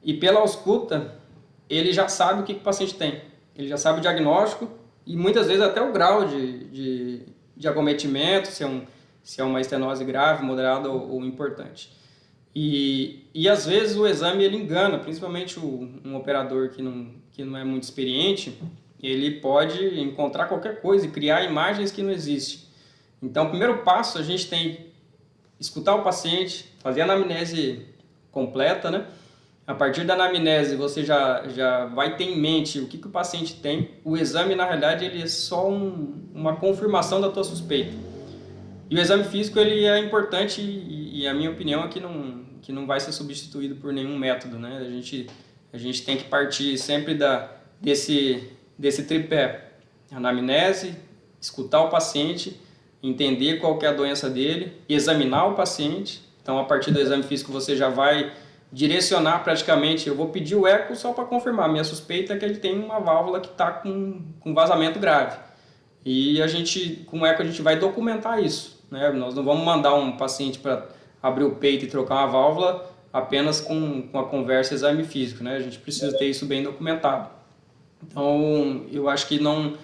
E pela ausculta, ele já sabe o que o paciente tem. Ele já sabe o diagnóstico e muitas vezes até o grau de acometimento, se é uma estenose grave, moderada ou importante. E às vezes o exame ele engana, principalmente um operador que não é muito experiente, ele pode encontrar qualquer coisa e criar imagens que não existem. Então, o primeiro passo, a gente tem que escutar o paciente, fazer a anamnese completa, né? A partir da anamnese, você já vai ter em mente o que o paciente tem. O exame, na realidade, ele é só uma confirmação da tua suspeita. E o exame físico, ele é importante e a minha opinião é que não vai ser substituído por nenhum método, né? A gente tem que partir sempre desse tripé. Anamnese, escutar o paciente, entender qual que é a doença dele, examinar o paciente. Então, a partir do exame físico, você já vai direcionar praticamente, eu vou pedir o eco só para confirmar. Minha suspeita é que ele tem uma válvula que está com vazamento grave. E com o eco a gente vai documentar isso, né? Nós não vamos mandar um paciente para abrir o peito e trocar uma válvula apenas com a conversa exame físico, né? A gente precisa ter isso bem documentado. Então, eu acho que não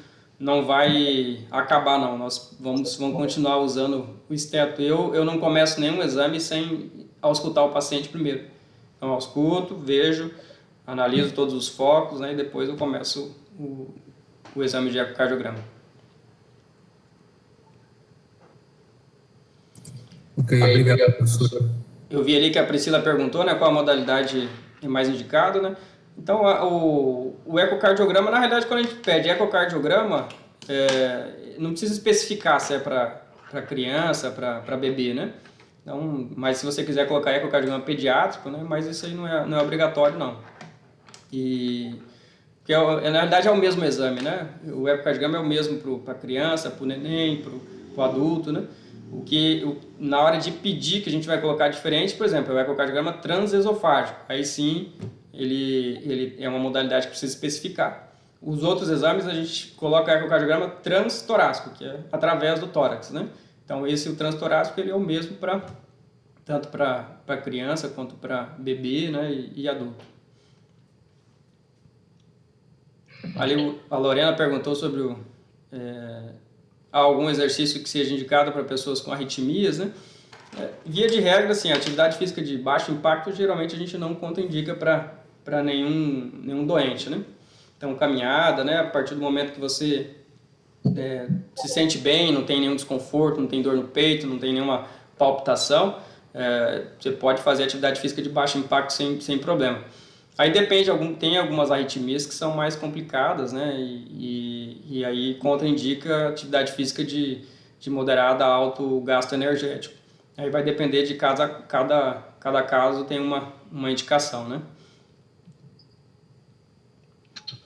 vai acabar, não. Nós vamos continuar usando o esteto. Eu não começo nenhum exame sem auscultar o paciente primeiro. Então, eu ausculto, vejo, analiso todos os focos, né, e depois eu começo o exame de ecocardiograma.
Ok, obrigado, professor.
Eu vi ali que a Priscila perguntou, né, qual a modalidade é mais indicada, né? Então, o ecocardiograma, na realidade, quando a gente pede ecocardiograma, não precisa especificar se é para criança, para bebê, né? Então, mas se você quiser colocar ecocardiograma pediátrico, né, mas isso aí não é obrigatório, não. Porque na realidade é o mesmo exame, né? O ecocardiograma é o mesmo para criança, para o neném, para o adulto, né? Na hora de pedir que a gente vai colocar diferente, por exemplo, é o ecocardiograma transesofágico. Aí sim, ele é uma modalidade que precisa especificar. Os outros exames a gente coloca o ecocardiograma transtorácico, que é através do tórax, né? Então o transtorácico ele é o mesmo tanto para criança quanto para bebê, né, e adulto. Ali a Lorena perguntou sobre algum exercício que seja indicado para pessoas com arritmias, né? Via de regra, assim, a atividade física de baixo impacto geralmente a gente não contraindica para nenhum doente, né? Então, caminhada, né? A partir do momento que você se sente bem, não tem nenhum desconforto, não tem dor no peito, não tem nenhuma palpitação, você pode fazer atividade física de baixo impacto sem problema. Aí depende, tem algumas arritmias que são mais complicadas, né? E aí contraindica atividade física de moderada a alto gasto energético. Aí vai depender de cada caso, tem uma indicação, né?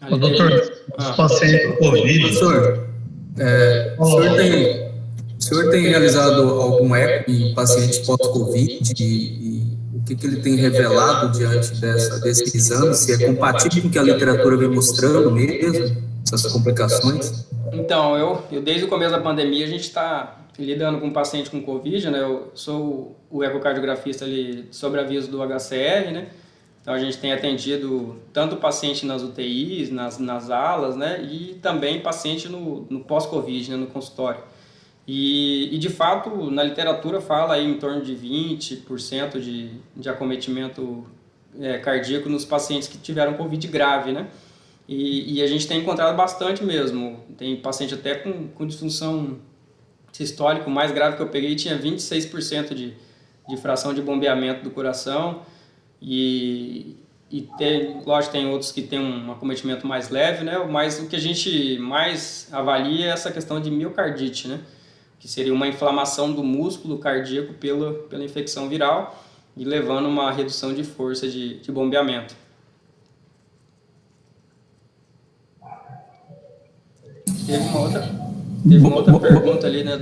Doutor, os pacientes com Covid...
Professor, o senhor tem realizado algum eco em pacientes pós-Covid e o que ele tem revelado diante desse exame? Se é compatível com o que a literatura vem mostrando mesmo, essas complicações?
Então, eu desde o começo da pandemia, a gente está lidando com um paciente com Covid, né? Eu sou o ecocardiografista ali sobre aviso do HCR, né? Então, a gente tem atendido tanto paciente nas UTIs, nas alas, né? E também paciente no pós-Covid, né? No consultório. E, de fato, na literatura fala aí em torno de 20% de acometimento cardíaco nos pacientes que tiveram Covid grave, né? E a gente tem encontrado bastante mesmo. Tem paciente até com disfunção sistólica, o mais grave que eu peguei tinha 26% de fração de bombeamento do coração. Lógico, tem outros que têm um acometimento mais leve, né? Mas o que a gente mais avalia é essa questão de miocardite, né? Que seria uma inflamação do músculo cardíaco pela infecção viral e levando uma redução de força de bombeamento. Teve uma outra pergunta ali, né,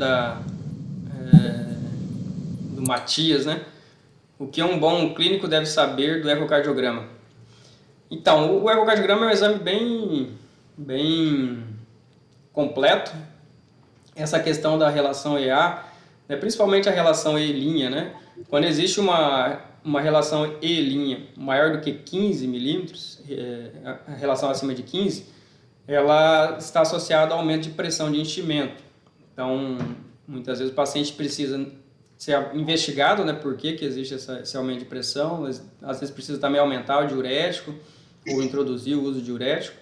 do Matias, né? O que um bom clínico deve saber do ecocardiograma? Então, o ecocardiograma é um exame bem completo. Essa questão da relação EA, né, principalmente a relação E', né? Quando existe uma relação E' maior do que 15 milímetros, a relação acima de 15, ela está associada ao aumento de pressão de enchimento. Então, muitas vezes o paciente precisa ser investigado, né, por que existe esse aumento de pressão. Às vezes precisa também aumentar o diurético ou introduzir o uso de diurético.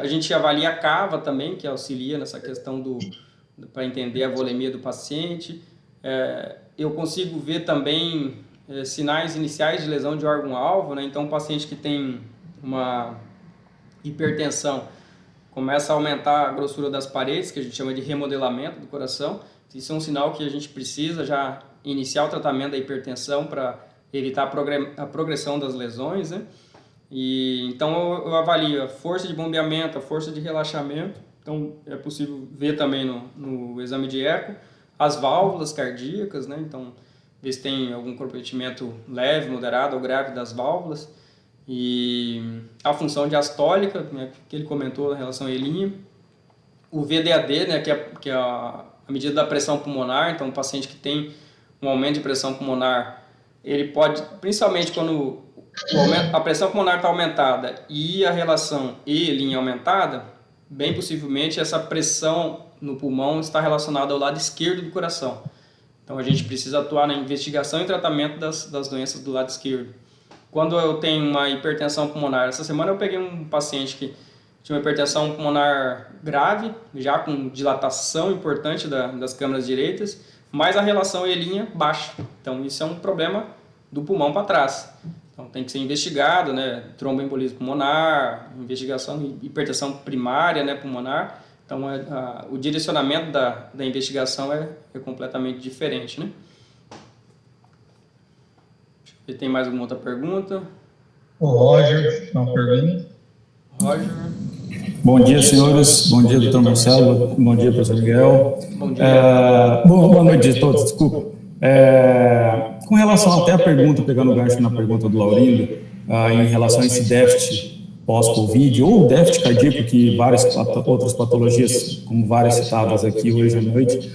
A gente avalia a cava também, que auxilia nessa questão para entender a volemia do paciente. Eu consigo ver também sinais iniciais de lesão de órgão-alvo, né? Então, um paciente que tem uma hipertensão começa a aumentar a grossura das paredes, que a gente chama de remodelamento do coração. Isso é um sinal que a gente precisa já iniciar o tratamento da hipertensão para evitar a progressão das lesões, né? Então eu avalio a força de bombeamento, a força de relaxamento. Então é possível ver também no exame de eco as válvulas cardíacas, né? Então ver se tem algum comprometimento leve, moderado ou grave das válvulas. E a função diastólica, né, que ele comentou na relação à E', o VDAD, né, que é a medida da pressão pulmonar. Então, um paciente que tem um aumento de pressão pulmonar, ele pode, principalmente quando a pressão pulmonar está aumentada e a relação E' aumentada, bem possivelmente essa pressão no pulmão está relacionada ao lado esquerdo do coração. Então, a gente precisa atuar na investigação e tratamento das doenças do lado esquerdo. Quando eu tenho uma hipertensão pulmonar, essa semana eu peguei um paciente que tinha uma hipertensão pulmonar grave, já com dilatação importante das câmaras direitas, mas a relação E' baixa. Então isso é um problema do pulmão para trás. Então tem que ser investigado, né? Tromboembolismo pulmonar, investigação de hipertensão primária, né, pulmonar. Então o direcionamento da investigação é completamente diferente, né? Tem mais alguma outra pergunta?
O Roger, uma pergunta.
Roger.
Bom dia, senhores. Bom dia, doutor Marcelo. Bom dia, professor Miguel.
Bom dia.
Boa noite a todos, desculpa. Com relação até à pergunta, pegando o gancho na pergunta do Laurindo, em relação a esse déficit pós-Covid, ou déficit cardíaco, que várias outras patologias, como várias citadas aqui hoje à noite,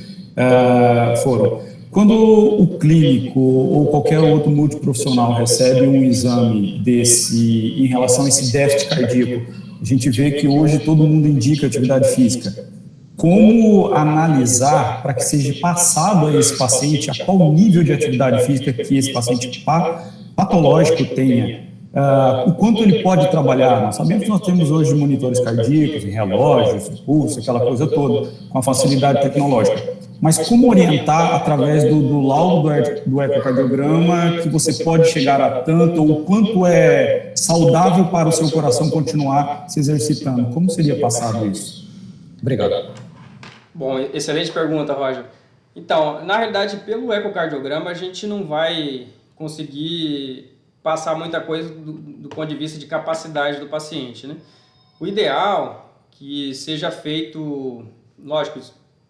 foram. Quando o clínico ou qualquer outro multiprofissional recebe um exame desse em relação a esse déficit cardíaco, a gente vê que hoje todo mundo indica atividade física. Como analisar para que seja passado a esse paciente a qual nível de atividade física que esse paciente patológico tenha? O quanto ele pode trabalhar? Nós sabemos que nós temos hoje monitores cardíacos, relógios, pulso, aquela coisa toda, com a facilidade tecnológica. Mas como orientar através do laudo do ecocardiograma que você pode chegar a tanto, ou quanto é saudável para o seu coração continuar se exercitando? Como seria passado isso? Obrigado.
Bom, excelente pergunta, Roger. Então, na realidade, pelo ecocardiograma, a gente não vai conseguir passar muita coisa do ponto de vista de capacidade do paciente, né? O ideal é que seja feito, lógico,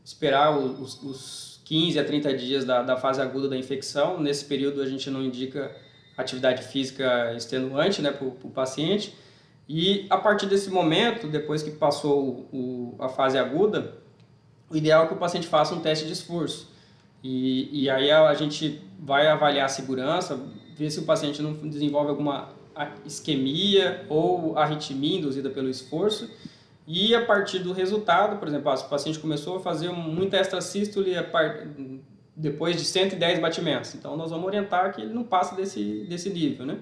esperar os 15 a 30 dias da fase aguda da infecção. Nesse período a gente não indica atividade física extenuante, né, para o paciente. E a partir desse momento, depois que passou a fase aguda, o ideal é que o paciente faça um teste de esforço. E aí a gente vai avaliar a segurança, ver se o paciente não desenvolve alguma isquemia ou arritmia induzida pelo esforço. E a partir do resultado, por exemplo, se o paciente começou a fazer muita extrasístole depois de 110 batimentos, então nós vamos orientar que ele não passe desse nível, né?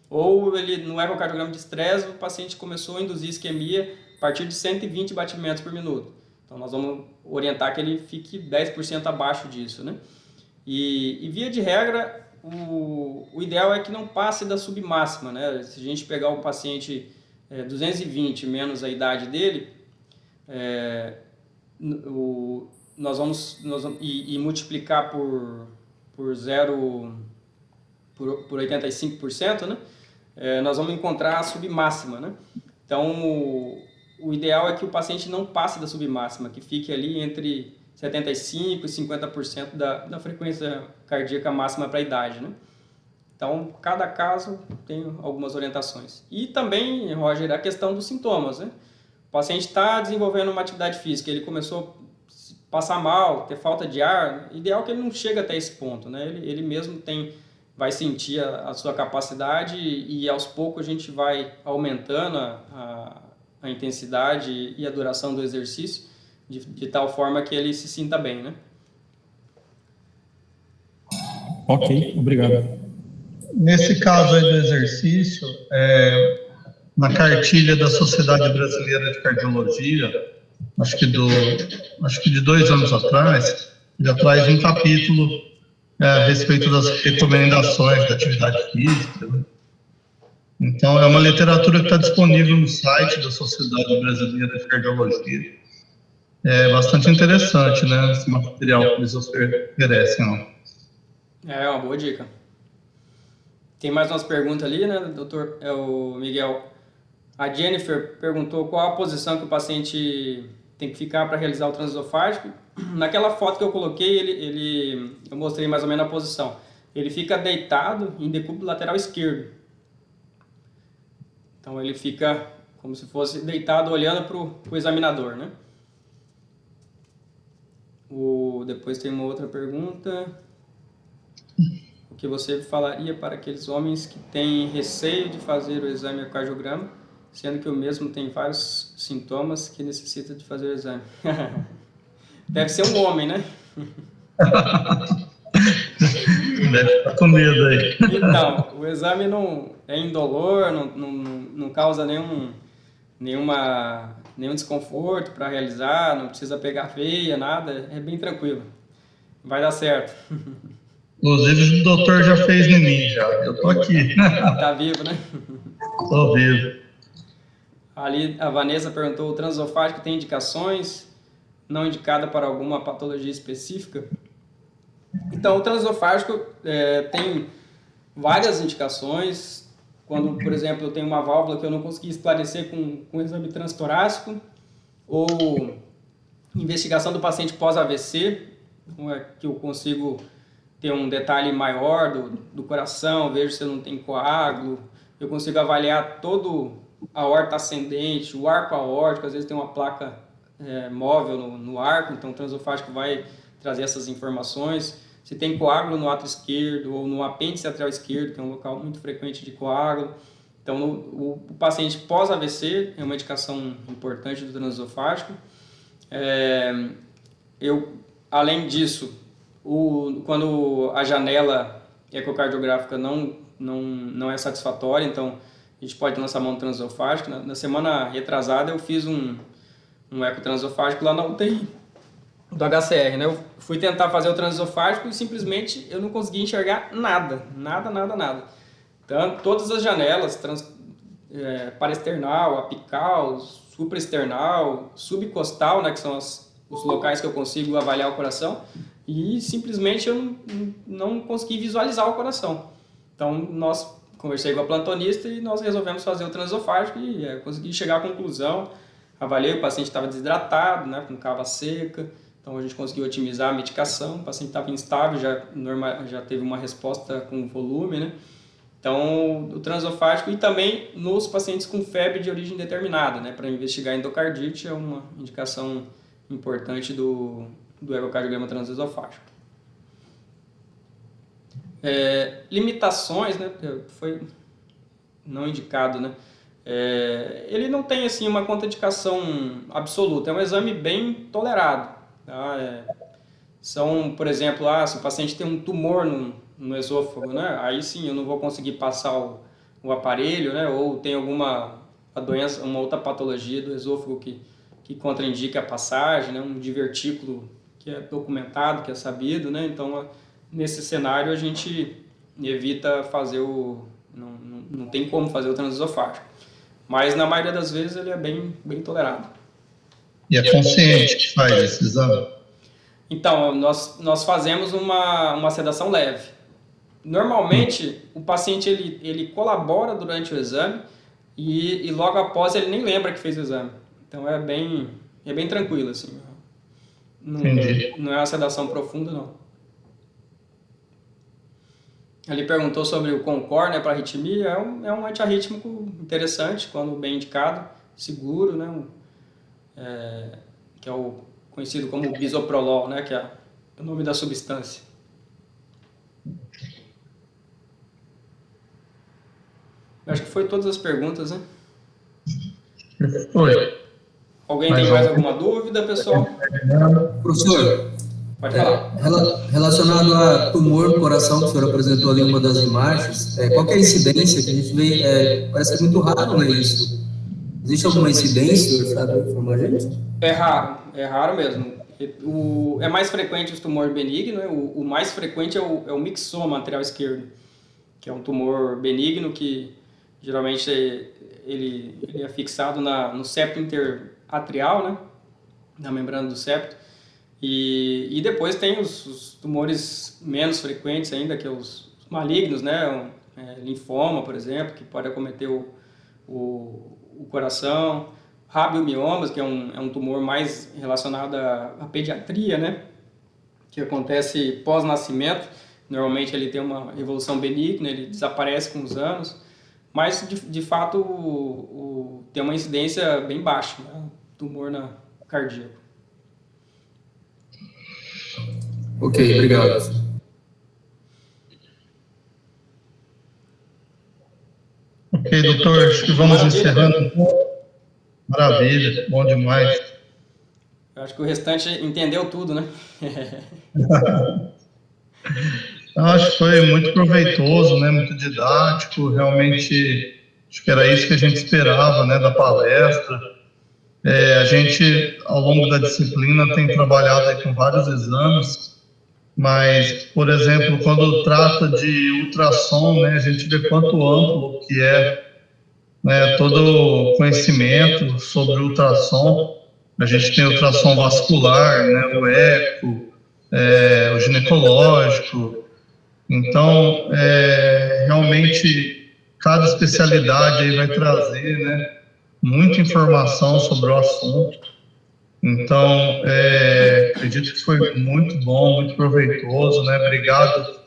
Ou ele no ecocardiograma de estresse, o paciente começou a induzir isquemia a partir de 120 batimentos por minuto. Então nós vamos orientar que ele fique 10% abaixo disso, né? E via de regra, o ideal é que não passe da submáxima, né? Se a gente pegar um paciente 220 menos a idade dele, nós vamos multiplicar por 85%, né? Nós vamos encontrar a submáxima, né? Então, o ideal é que o paciente não passe da submáxima, que fique ali entre 75% e 50% da frequência cardíaca máxima para a idade, né? Então, cada caso tem algumas orientações. E também, Roger, a questão dos sintomas, né? O paciente está desenvolvendo uma atividade física, ele começou a passar mal, ter falta de ar, ideal que ele não chegue até esse ponto, né? Ele mesmo vai sentir a sua capacidade e aos poucos a gente vai aumentando a intensidade e a duração do exercício de tal forma que ele se sinta bem, né?
Ok, obrigado.
Nesse caso aí do exercício, na cartilha da Sociedade Brasileira de Cardiologia, acho que de 2 anos atrás, já traz um capítulo a respeito das recomendações da atividade física, né? Então, é uma literatura que está disponível no site da Sociedade Brasileira de Cardiologia. É bastante interessante, né, esse material que eles oferecem. Ó.
É uma boa dica. Tem mais umas perguntas ali, né, doutor? O Miguel. A Jennifer perguntou qual a posição que o paciente tem que ficar para realizar o transesofágico. Naquela foto que eu coloquei, eu mostrei mais ou menos a posição. Ele fica deitado em decúbito lateral esquerdo. Então ele fica como se fosse deitado olhando para o examinador, né? Depois tem uma outra pergunta. O que você falaria para aqueles homens que têm receio de fazer o exame ecocardiograma, sendo que o mesmo tem vários sintomas que necessita de fazer o exame? Deve ser um homem, né?
Deve estar com medo aí.
Então, o exame não é indolor, não causa nenhum desconforto para realizar, não precisa pegar veia, nada, é bem tranquilo. Vai dar certo.
Inclusive, o doutor já fez em mim, já. Eu tô aqui.
Tá vivo, né?
Tô vivo.
Ali, a Vanessa perguntou, o transesofágico tem indicações não indicada para alguma patologia específica? Então, o transesofágico tem várias indicações. Quando, por exemplo, eu tenho uma válvula que eu não consegui esclarecer com um exame transtorácico, ou investigação do paciente pós-AVC, que eu consigo ter um detalhe maior do coração, vejo se não tem coágulo, eu consigo avaliar todo a aorta ascendente, o arco aórtico, às vezes tem uma placa móvel no arco, então o transesofágico vai trazer essas informações. Se tem coágulo no átrio esquerdo ou no apêndice atrial esquerdo, que é um local muito frequente de coágulo. Então, o paciente pós-AVC é uma indicação importante do transesofágico. Além disso, quando a janela ecocardiográfica não é satisfatória, então a gente pode lançar mão do transesofágico. Na semana retrasada eu fiz um ecotransesofágico lá na UTI do HCR, né? Eu fui tentar fazer o transesofágico e simplesmente eu não consegui enxergar nada. Então, todas as janelas, paraesternal, apical, supraesternal, subcostal, né, que são os locais que eu consigo avaliar o coração, e simplesmente eu não consegui visualizar o coração. Então, conversei com a plantonista e nós resolvemos fazer o transesofágico e consegui chegar à conclusão. Avaliei, o paciente estava desidratado, né, com cava seca. Então, Então a gente conseguiu otimizar a medicação, o paciente estava instável, já teve uma resposta com volume, né? Então, o transesofágico, e também nos pacientes com febre de origem determinada, né? Para investigar endocardite é uma indicação importante do ecocardiograma transesofágico. Limitações, né? Foi não indicado, né? Ele não tem assim uma contraindicação absoluta, é um exame bem tolerado. Tá? São, por exemplo, se o paciente tem um tumor no esôfago, né? Aí sim eu não vou conseguir passar o aparelho, né? Ou tem alguma doença, uma outra patologia do esôfago que contraindica a passagem, né? Um divertículo que é documentado, que é sabido, né? Então, nesse cenário a gente evita fazer não tem como fazer o transesofágico. Mas na maioria das vezes ele é bem tolerado.
E é consciente que faz esse exame?
Então, nós fazemos uma sedação leve. Normalmente, o paciente ele colabora durante o exame e logo após ele nem lembra que fez o exame. Então, é bem tranquilo, assim. Não é uma sedação profunda, não. Ele perguntou sobre o Concor, né, para arritmia. É um antiarrítmico interessante, quando bem indicado, seguro, né, que é o conhecido como bisoprolol, né, que é o nome da substância. Acho que foi todas as perguntas, né?
Foi.
Alguém tem mais alguma dúvida, pessoal?
Professor,
Pode falar.
Relacionado a tumor no coração, que o senhor apresentou ali em uma das imagens, qual que é a incidência que a gente vê? Parece que é muito raro, não é isso? Existe alguma incidência, sabe, informar a gente?
É raro mesmo. É mais frequente os tumores benignos, né? O mais frequente é o mixoma lateral esquerdo, que é um tumor benigno que geralmente ele é fixado no septo interatrial, né? Na membrana do septo. E depois tem os tumores menos frequentes ainda, que é os malignos, né? Linfoma, por exemplo, que pode acometer o coração. Rabiomiomas, que é um tumor mais relacionado à pediatria, né? Que acontece pós-nascimento. Normalmente ele tem uma evolução benigna, ele desaparece com os anos, mas de fato tem uma incidência bem baixa, né? Tumor cardíaco.
Ok, obrigado.
Ok, doutor, acho que vamos encerrando. Maravilha, bom demais.
Eu acho que o restante entendeu tudo, né?
Eu acho que foi muito proveitoso, né? Muito didático, realmente acho que era isso que a gente esperava, né, da palestra. A gente, ao longo da disciplina, tem trabalhado aí com vários exames, mas, por exemplo, quando trata de ultrassom, né, a gente vê quanto amplo que né, todo o conhecimento sobre o ultrassom. A gente tem ultrassom vascular, né, o eco, o ginecológico. Então, realmente, cada especialidade aí vai trazer, né, muita informação sobre o assunto. Então, acredito que foi muito bom, muito proveitoso, né? Obrigado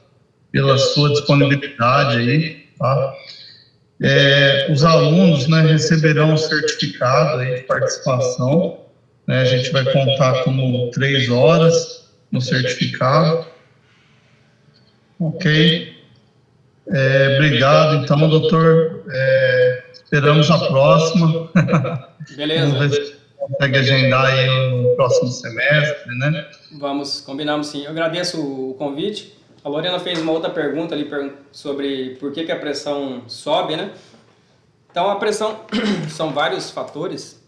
pela sua disponibilidade aí, tá? Os alunos, né, receberão um certificado aí de participação, né? A gente vai contar como 3 horas no certificado. Ok. Obrigado, então, doutor. Esperamos a próxima.
Beleza.
Vamos ver se consegue agendar aí no próximo semestre, né?
Combinamos sim. Eu agradeço o convite. A Lorena fez uma outra pergunta ali sobre por que a pressão sobe, né? Então, a pressão são vários fatores,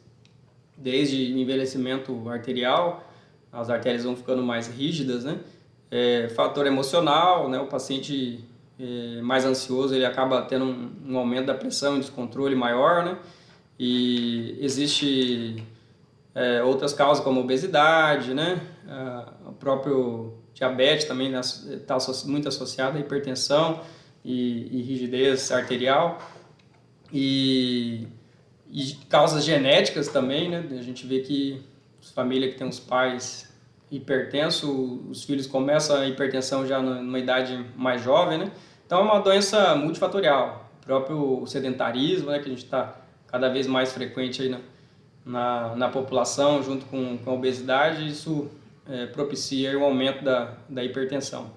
desde envelhecimento arterial, as artérias vão ficando mais rígidas, né? Fator emocional, né? O paciente mais ansioso, ele acaba tendo um aumento da pressão e descontrole maior, né? E existe outras causas como obesidade, né? O próprio diabetes também está muito associado à hipertensão e rigidez arterial. E causas genéticas também, né? A gente vê que as famílias que têm os pais hipertenso, os filhos começam a hipertensão já numa idade mais jovem, né? Então é uma doença multifatorial, o próprio sedentarismo, né, que a gente está cada vez mais frequente aí na população, junto com a obesidade, isso propicia o aumento da hipertensão.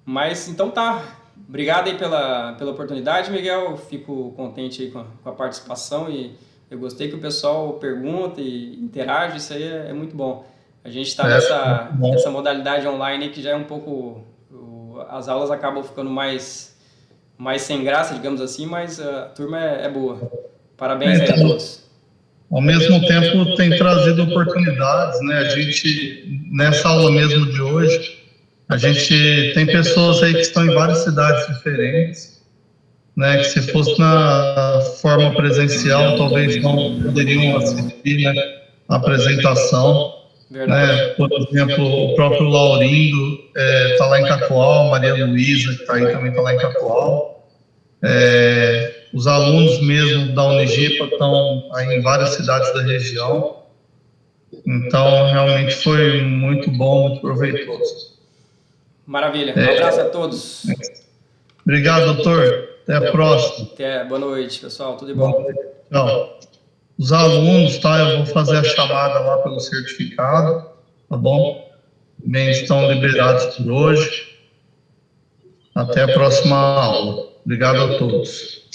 Mas, então tá, obrigado aí pela oportunidade, Miguel, fico contente aí com a participação e eu gostei que o pessoal pergunta e interage, isso aí é muito bom. A gente está nessa modalidade online que já é um pouco... As aulas acabam ficando mais sem graça, digamos assim, mas a turma é boa. Parabéns aí a todos.
Ao mesmo tempo, tem trazido oportunidades, né? A gente, nessa aula mesmo de hoje, a gente tem pessoas aí que estão em várias cidades diferentes, né? Que se fosse na forma presencial, talvez não poderiam assistir, né, a apresentação. Né? Por exemplo, o próprio Laurindo está lá em Cacoal, Maria Luísa, que está aí, também está lá em Cacoal. Os alunos mesmo da Unigipa estão aí em várias cidades da região. Então, realmente foi muito bom, muito proveitoso.
Maravilha. Um abraço a todos.
Obrigado, doutor. Até a próxima.
Boa noite, pessoal. Tudo de bom.
Tchau. Os alunos, tá? Eu vou fazer a chamada lá pelo certificado, tá bom? Bem, estão liberados por hoje. Até a próxima aula. Obrigado a todos.